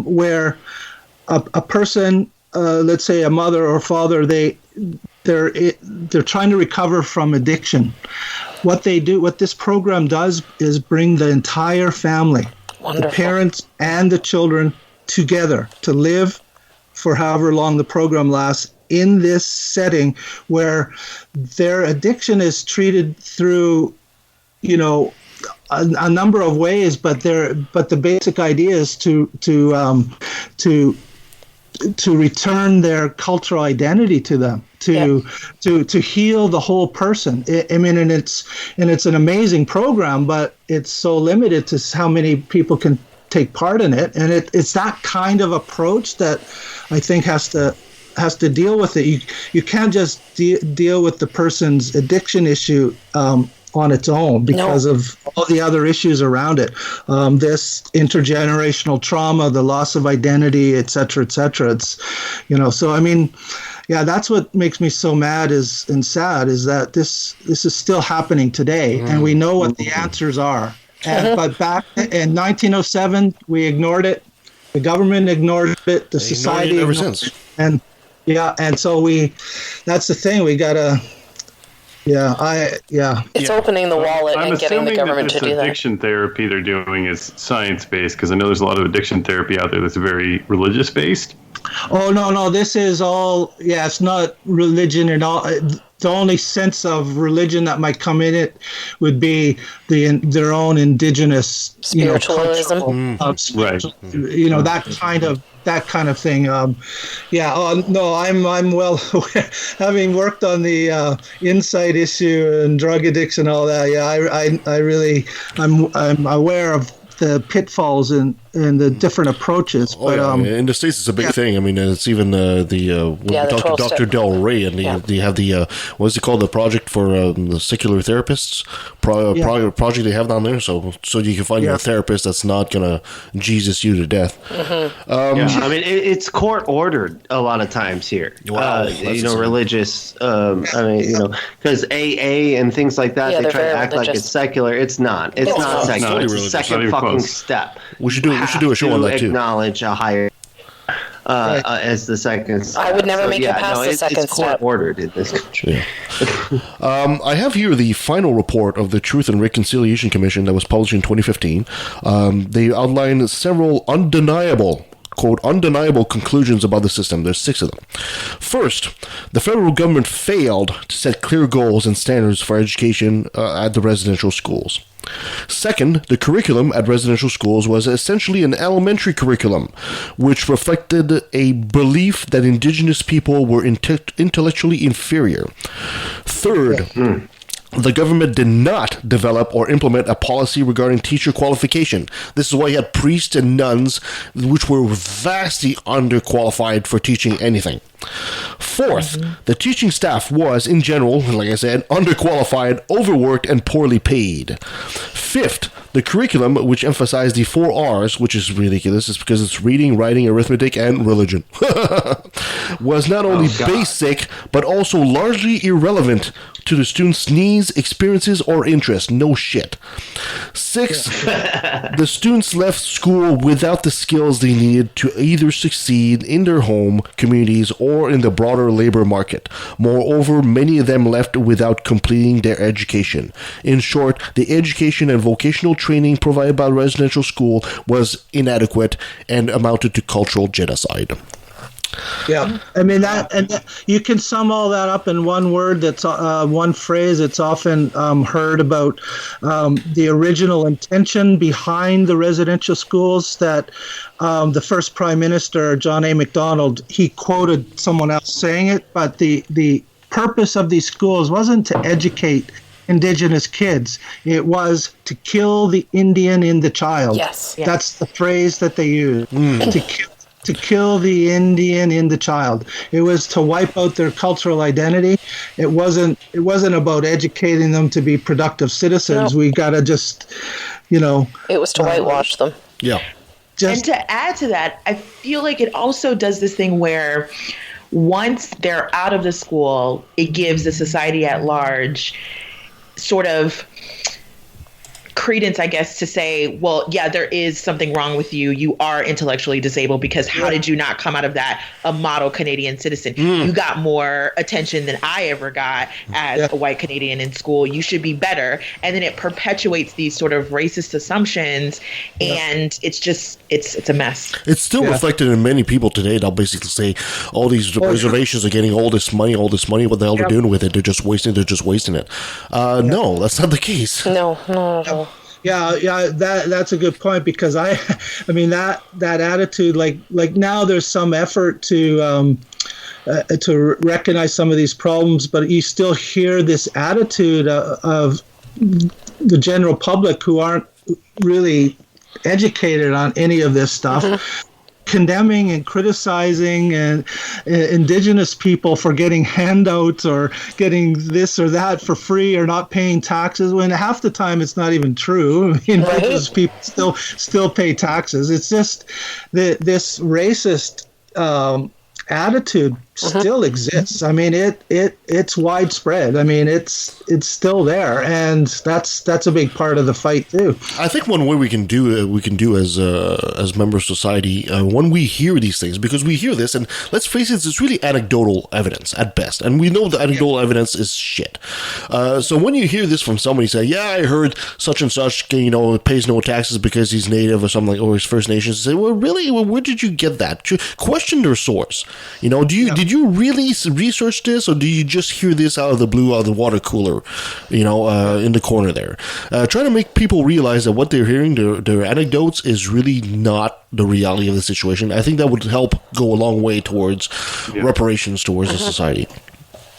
Where a person, let's say a mother or father, they're trying to recover from addiction. What this program does is bring the entire family, the parents and the children, together to live for however long the program lasts in this setting where their addiction is treated through, a number of ways, but the basic idea is to return their cultural identity to them, to heal the whole person. I mean, and it's an amazing program, but it's so limited to how many people can take part in it. And it's that kind of approach that I think has to deal with it. You can't just deal with the person's addiction issue on its own because of all the other issues around it. This intergenerational trauma, the loss of identity, et cetera, et cetera. It's, so I mean, that's what makes me so mad and sad is that this is still happening today, and we know what the answers are. But back in 1907, we ignored it. The government ignored it. The society ignored it ever since. And so that's the thing. We gotta. It's opening the wallet and getting the government to do that. I'm assuming addiction therapy they're doing is science-based, because I know there's a lot of addiction therapy out there that's very religious-based. Oh, no, this is all, it's not religion at all. The only sense of religion that might come in it would be their own indigenous, spiritualism. That kind of thing. I'm well aware, having worked on the insight issue and drug addiction and all that. I'm aware of the pitfalls and the different approaches. In the States, it's a big thing. I mean, it's even when we talk to Dr. Del Rey, and they have the what's it called, the project for the secular therapists project they have down there. So you can find a therapist that's not gonna Jesus you to death. I mean, it's court ordered a lot of times here. Wow, religious. Because AA and things like that, they try to act like it's secular. It's not. It's not secular. It's a second fucking step. We should do a show on that too. Acknowledge a higher as the second. I would never make it past the second it's court step. Ordered in this country. I have here the final report of the Truth and Reconciliation Commission that was published in 2015. They outlined several undeniable quote, undeniable conclusions about the system. There's 6 of them. First, the federal government failed to set clear goals and standards for education at the residential schools. Second, the curriculum at residential schools was essentially an elementary curriculum, which reflected a belief that indigenous people were intellectually inferior. Third, the government did not develop or implement a policy regarding teacher qualification. This is why you had priests and nuns, which were vastly underqualified for teaching anything. Fourth, the teaching staff was, in general, like I said, underqualified, overworked, and poorly paid. Fifth, the curriculum, which emphasized the 4 R's, which is ridiculous, is because it's reading, writing, arithmetic, and religion, was not only basic, but also largely irrelevant to the students' needs, experiences, or interests. No shit. Sixth, the students left school without the skills they needed to either succeed in their home communities or in the broader labor market. Moreover, many of them left without completing their education. In short, the education and vocational training provided by residential school was inadequate and amounted to cultural genocide. Yeah, I mean that you can sum all that up in one word. That's one phrase. It's often heard about the original intention behind the residential schools. That the first Prime Minister, John A. Macdonald, he quoted someone else saying it, but the purpose of these schools wasn't to educate Indigenous kids. It was to kill the Indian in the child. Yes. That's the phrase that they used. To kill the Indian in the child. It was to wipe out their cultural identity. It wasn't about educating them to be productive citizens. No. We got to just, It was to whitewash them. Yeah. And to add to that, I feel like it also does this thing where once they're out of the school, it gives the society at large sort of credence, I guess, to say, well, yeah, there is something wrong with you. You are intellectually disabled because how did you not come out of that a model Canadian citizen? You got more attention than I ever got as a white Canadian in school. You should be better. And then it perpetuates these sort of racist assumptions, and it's just it's a mess. It's still reflected in many people today. They'll basically say all these reservations are getting all this money. What the hell they're doing with it? They're just wasting it. No, that's not the case. No, not at all. Yeah, that's a good point, because I mean that attitude, like now there's some effort to recognize some of these problems, but you still hear this attitude of the general public who aren't really educated on any of this stuff. Condemning and criticizing and Indigenous people for getting handouts or getting this or that for free or not paying taxes, when half the time it's not even true. I mean, Indigenous people still pay taxes. It's just this racist attitude still exists. I mean, it's widespread. I mean, it's still there, and that's a big part of the fight too. I think one way we can do as members of society when we hear these things, because we hear this, and let's face it, it's really anecdotal evidence at best, and we know the anecdotal evidence is shit. So when you hear this from somebody say, "Yeah, I heard such and such, pays no taxes because he's Native or something, or his First Nations," say, "Well, really, where did you get that?" Question their source. Did you really research this, or do you just hear this out of the blue, out of the water cooler, in the corner there? Try to make people realize that what they're hearing, their anecdotes, is really not the reality of the situation. I think that would help go a long way towards reparations towards the society.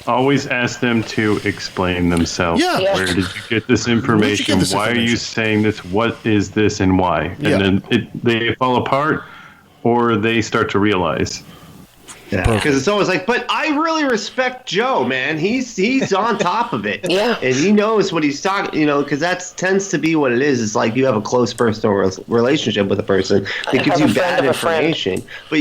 Always ask them to explain themselves. Yeah. Where did you get this information? Why are you saying this? What is this and why? And then they fall apart, or they start to realize. Because it's always like, but I really respect Joe, man. He's on top of it. Yeah. And he knows what he's talking, because that tends to be what it is. It's like you have a close personal relationship with a person that gives you bad information. But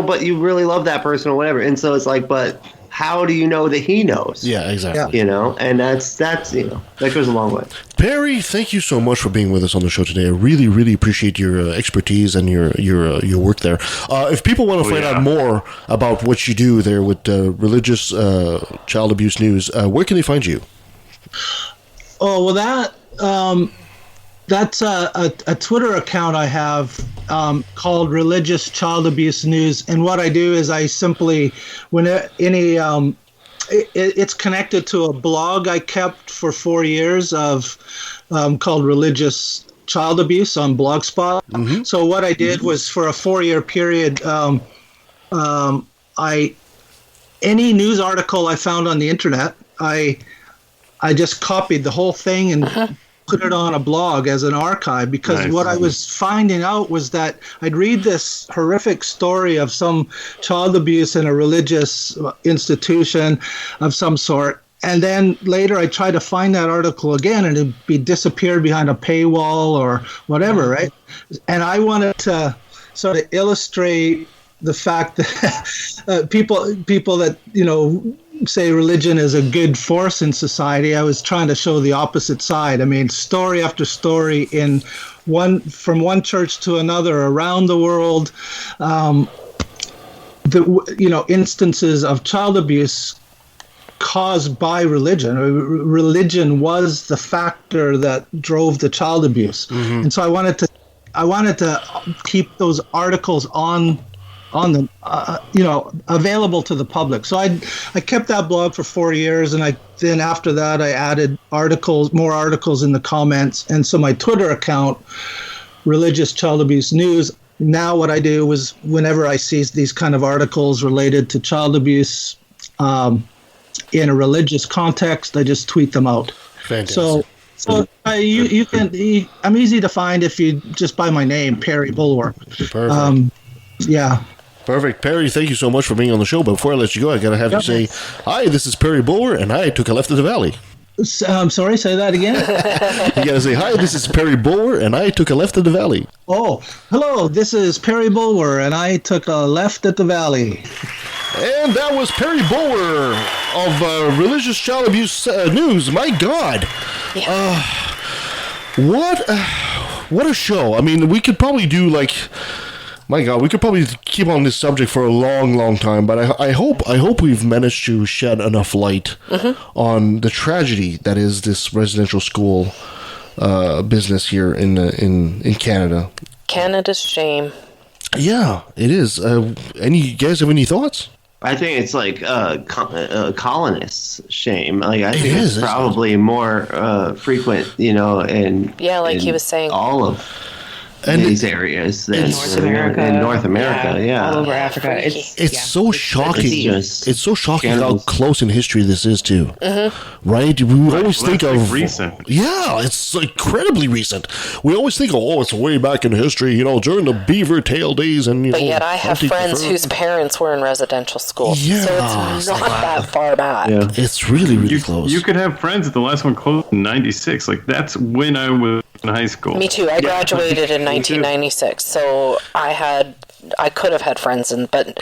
but you really love that person or whatever. And so it's like, but how do you know that he knows? Yeah, exactly. And that's that goes a long way. Perry, thank you so much for being with us on the show today. I really, really appreciate your expertise and your work there. If people want to find out more about what you do there with religious child abuse news, where can they find you? Oh, well, that's a Twitter account I have called Religious Child Abuse News. And what I do is I simply, it's connected to a blog I kept for 4 years of called Religious Child Abuse on Blogspot. Mm-hmm. So what I did was for a 4-year period, any news article I found on the internet, I just copied the whole thing and put it on a blog as an archive, because what I was finding out was that I'd read this horrific story of some child abuse in a religious institution of some sort, and then later I tried to find that article again and it'd be disappeared behind a paywall or whatever, right? And I wanted to sort of illustrate the fact that people that, say religion is a good force in society. I was trying to show the opposite side. I mean, story after story from one church to another around the world, instances of child abuse caused by religion. Religion was the factor that drove the child abuse. Mm-hmm. And so I wanted to keep those articles on them, available to the public. So I kept that blog for 4 years, and then after that I added more articles in the comments, and so my Twitter account, Religious Child Abuse News. Now what I do is whenever I see these kind of articles related to child abuse in a religious context, I just tweet them out. Fantastic. So you can. I'm easy to find if you just by my name, Perry Bulwer. Perfect. Yeah. Perfect. Perry, thank you so much for being on the show. But before I let you go, I got to have you say, hi, this is Perry Bulwer, and I took a left at the valley. I'm sorry, say that again? You got to say, hi, this is Perry Bulwer, and I took a left at the valley. Oh, hello, this is Perry Bulwer, and I took a left at the valley. And that was Perry Bulwer of Religious Child Abuse News. My God. Yeah. What a show. I mean, we could probably do my God, we could probably keep on this subject for a long, long time, but I hope we've managed to shed enough light on the tragedy that is this residential school business here in Canada. Canada's shame. Yeah, it is. You guys have any thoughts? I think it's like colonists' shame. I think it's probably more frequent, and like he was saying, all of these areas than in North America, all over Africa. It's so shocking. It's so shocking how close in history this is too. Mm-hmm. Right? We always think of recent. Yeah, it's incredibly recent. We always think, it's way back in history. During the beaver tail days, and but yet I have friends whose parents were in residential school. Yeah, so it's not that far back. Yeah. It's really, really close. You could have friends. The last one closed in '96. That's when I was in high school. Me too. I graduated in 1996, so I could have had friends but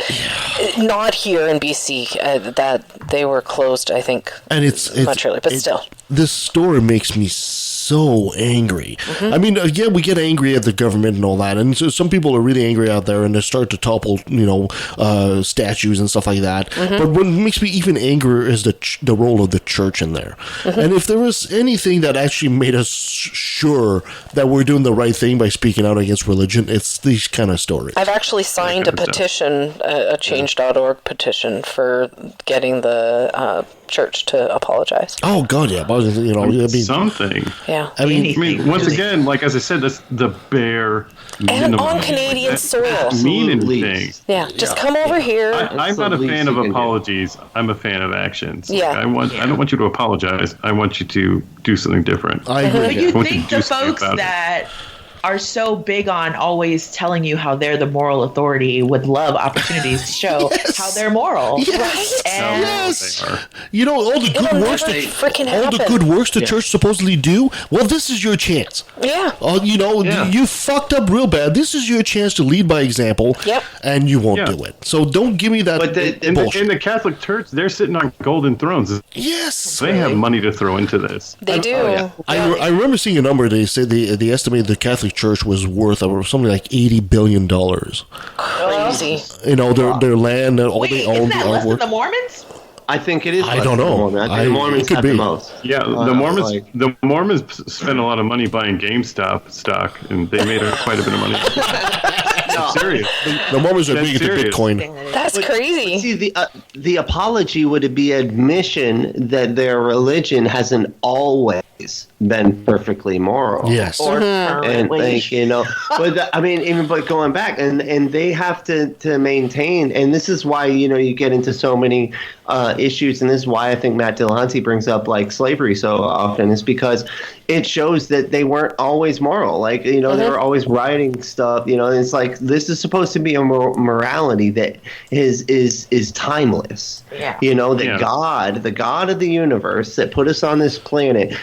not here in BC. That they were closed, I think, and it's much earlier. But still, this story makes me so angry. Mm-hmm. I mean, we get angry at the government and all that, and so some people are really angry out there, and they start to topple, statues and stuff like that. Mm-hmm. But what makes me even angrier is the role of the church in there. Mm-hmm. And if there was anything that actually made us sure that we're doing the right thing by speaking out against religion, it's these kind of stories. I've actually signed a petition, a Change.org petition, for getting the church to apologize. Oh God, yeah, something. Yeah, I mean, once again, as I said, that's the bare and on Canadian soil. Mean anything? Yeah, just come over here. I'm not a fan of apologies. I'm a fan of actions. Yeah, I don't want you to apologize. I want you to do something different. I agree. But you think the folks that are so big on always telling you how they're the moral authority would love opportunities to show how they're moral. Yes. Yes. All the good works the good works the church supposedly do. Well, this is your chance. Yeah. You fucked up real bad. This is your chance to lead by example. Yep. And you won't do it. So don't give me that. But in the Catholic Church, they're sitting on golden thrones. Yes. They have money to throw into this. They do. I remember seeing a number. They said they estimated the Catholic Church was worth something like $80 billion. Crazy. Their land and all they own. Isn't that less than the Mormons? I think it is. I don't know. I think the Mormons have the most. Yeah, the Mormons spent a lot of money buying GameStop stock, and they made quite a bit of money. I'm serious. The Mormons are big into Bitcoin. That's crazy. See, the apology would be admission that their religion hasn't always been perfectly moral. Yes. And like, but going back and they have to maintain, and this is why, you get into so many issues, and this is why I think Matt Dillahunty brings up like slavery so often, is because it shows that they weren't always moral. Like, they were always writing stuff, and it's like, this is supposed to be a morality that is timeless. Yeah. God, the God of the universe that put us on this planet,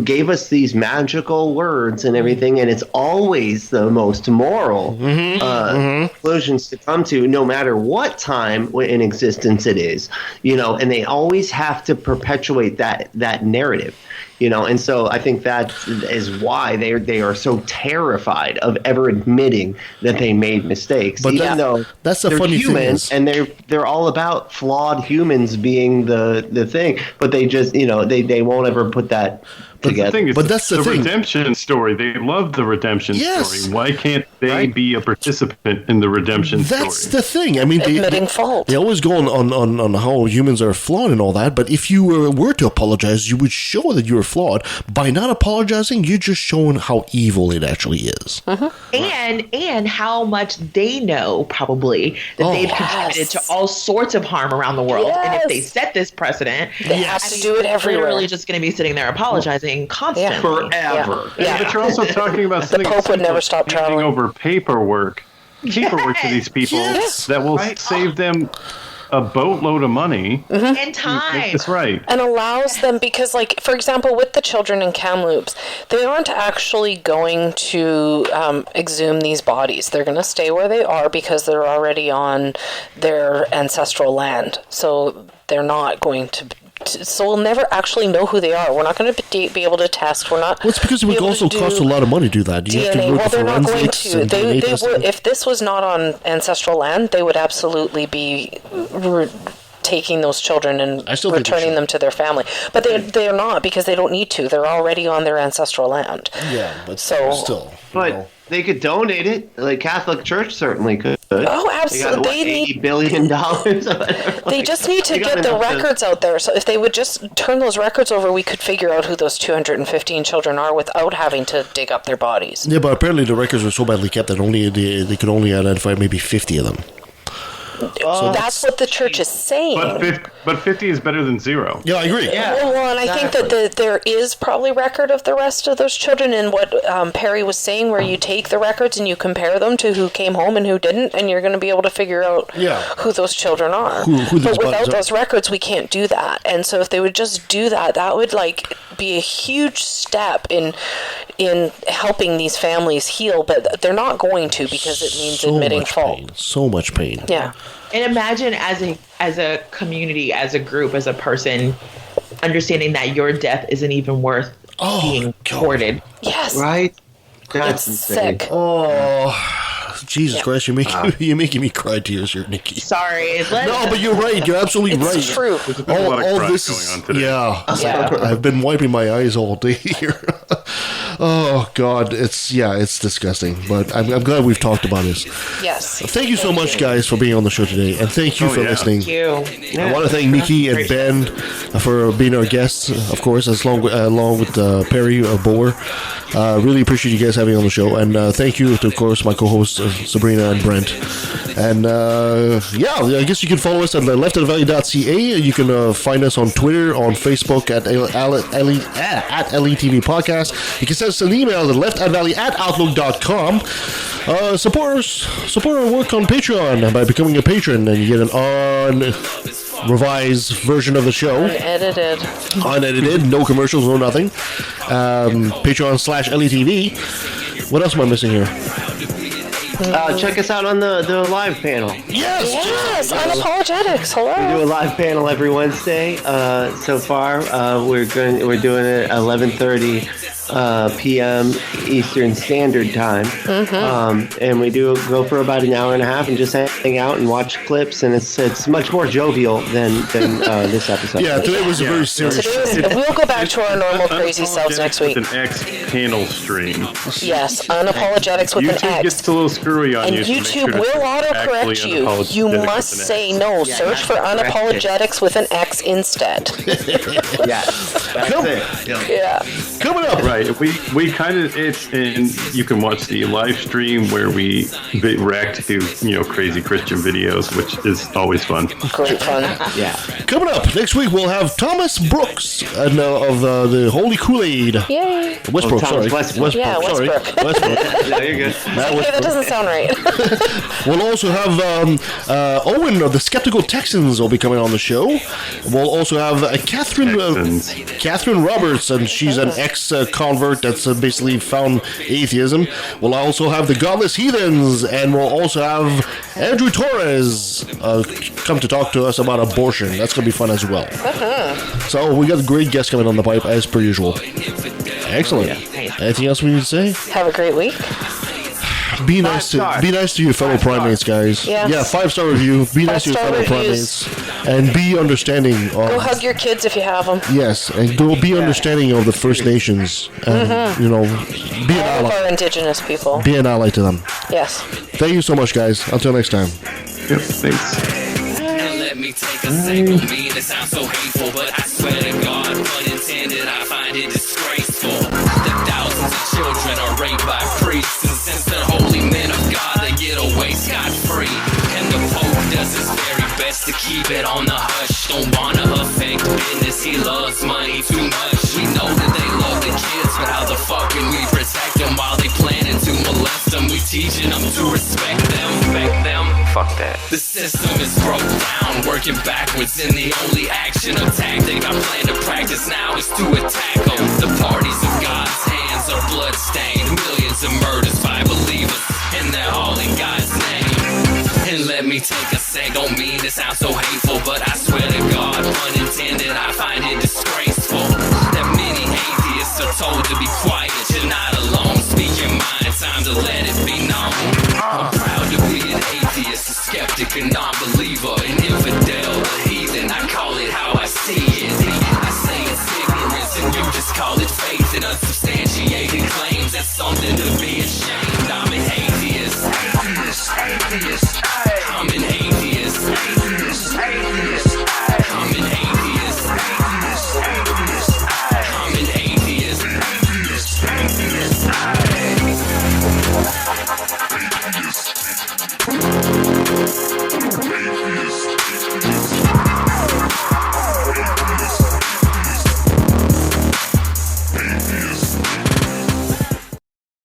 gave us these magical words and everything, and it's always the most moral conclusions to come to, no matter what time in existence it is, and they always have to perpetuate that narrative. And so I think that is why they are so terrified of ever admitting that they made mistakes. But even though that's the they're funny humans, thing is, and they're all about flawed humans being the thing, but they just they won't ever put that together. The thing is, but that's the thing. Redemption story. They love the redemption story. Why can't they be a participant in the redemption story? That's the thing. I mean, admitting fault. They always go on how humans are flawed and all that. But if you were to apologize, you would show that you were flawed. By not apologizing, you're just showing how evil it actually is. And how much they know probably that they've contributed to all sorts of harm around the world. And if they set this precedent, they have to do it everywhere. Literally just going to be sitting there apologizing constantly forever. Yeah. But you're also talking about the Pope would never stop traveling over paperwork to these people that will save them a boatload of money and time. Make this right. And allows them, because, like, for example, with the children in Kamloops, they aren't actually going to exhume these bodies. They're going to stay where they are because they're already on their ancestral land. So they're not going to. So we'll never actually know who they are. We're not going to be able to test. We're not. Well, it's because it would also cost a lot of money to do that. You have to well, they're not going to. They would, if this was not on ancestral land, they would absolutely be taking those children and returning them to their family. But they're not, because they don't need to. They're already on their ancestral land. Yeah, but still. But they could donate it. Like Catholic Church certainly could. Oh, absolutely. They got, $80 billion. They just need to get the records out there. So if they would just turn those records over, we could figure out who those 215 children are without having to dig up their bodies. Yeah, but apparently the records are so badly kept that they could only identify maybe 50 of them. So that's what the church is saying. But 50 is better than 0. Yeah, I agree. Yeah. Well, and I think that there is probably record of the rest of those children, and what Perry was saying, where you take the records and you compare them to who came home and who didn't, and you're going to be able to figure out who those children are. But without those records, we can't do that. And so if they would just do that, that would be a huge step in helping these families heal. But they're not going to, because it means admitting fault. So much pain. Yeah. And imagine as a community, as a group, as a person, understanding that your death isn't even worth being recorded. Yes. Right? That's insane. Sick. Oh, Jesus Christ, you're making me cry tears here, Nikki. Sorry. No, but you're right. You're absolutely right. It's true. All this is going on today. Yeah. I've been wiping my eyes all day here. Oh God, it's disgusting. But I'm glad we've talked about this. Yes. Thank you so much, guys, for being on the show today, and thank you for listening. Thank you. I want to thank Nikki and Ben for being our guests, of course, along with Perry Boer. Really appreciate you guys having me on the show, and thank you to, of course, my co-hosts Sabrina and Brent. And I guess you can follow us at leftofthevalley.ca. You can find us on Twitter, on Facebook at LATV Podcast. You can send us an email at leftadvalley@outlook.com. Support our work on Patreon by becoming a patron, and you get an revised version of the show. Unedited, no commercials, no nothing. Patreon/LATV. What else am I missing here? Check us out on the live panel. Yes, Unapologetics. Hello. We do a live panel every Wednesday. So far, we're doing it at 11:30 p.m. Eastern Standard Time. And we do go for about an hour and a half and just hang out and watch clips. And it's much more jovial than this episode. Yeah, today was a very serious. We'll go back to our normal crazy selves next week. With an X panel stream. Yes, unapologetics with YouTube an X. gets a little screwy on and you. YouTube will autocorrect you. You must say no. Search for unapologetics with an X instead. Yeah, that's it. Yeah. Coming up, right? We kind of and you can watch the live stream where we react to crazy Christian videos, which is always fun. Great fun. Yeah. Coming up next week, we'll have Thomas Brooks of the Holy Kool-Aid. Yay. Westbrook, sorry. Westbrook. Yeah, sorry. Westbrook. No, you're good. Okay, that doesn't sound right. We'll also have Owen of the Skeptical Texans will be coming on the show. We'll also have Catherine Roberts, and she's an ex-convert that's basically found atheism. We'll also have the Godless Heathens, and we'll also have Andrew Torres come to talk to us about abortion. That's going to be fun as well. So we got great guests coming on the pipe as per usual. Excellent. Anything else we need to say? Have a great week. Be nice to your fellow primates, guys. Yes. Yeah, 5-star review. Be nice to your fellow primates, and be understanding. Go hug your kids if you have them. Yes, and go be understanding of the First Nations, and be an All of ally. our indigenous people. Be an ally to them. Yes. Thank you so much, guys. Until next time. Yep, thanks. Let me take a second, it sounds so hateful, but I swear to God, unintended, I find it disgraceful. That thousands of children are raped by priests, and since they're holy men of God, they get away scot-free. And the Pope does his very best to keep it on the hush. Don't wanna affect business, he loves money too much. We know that they love the kids, but how the fuck can we protect them while they planning to molest them? We teaching them to respect them. Fuck that. The system is broke down, working backwards, and the only action or tactic I plan to practice now is to attack them. The parties of God's hands are bloodstained, millions of murders by believers, and they're all in God's name. And let me take a sec, don't mean to sound so hateful, but I swear to God, unintended, I find it disgraceful that many atheists are told to be quiet. You're not alone, speak your mind, time to let it be known. I'm proud to be an atheist, a skeptic, a non-believer, an infidel, a heathen, I call it how I see it. I say it's ignorance and you just call it faith, and unsubstantiated claims, that's something to be ashamed. I'm an atheist. I'm an atheist.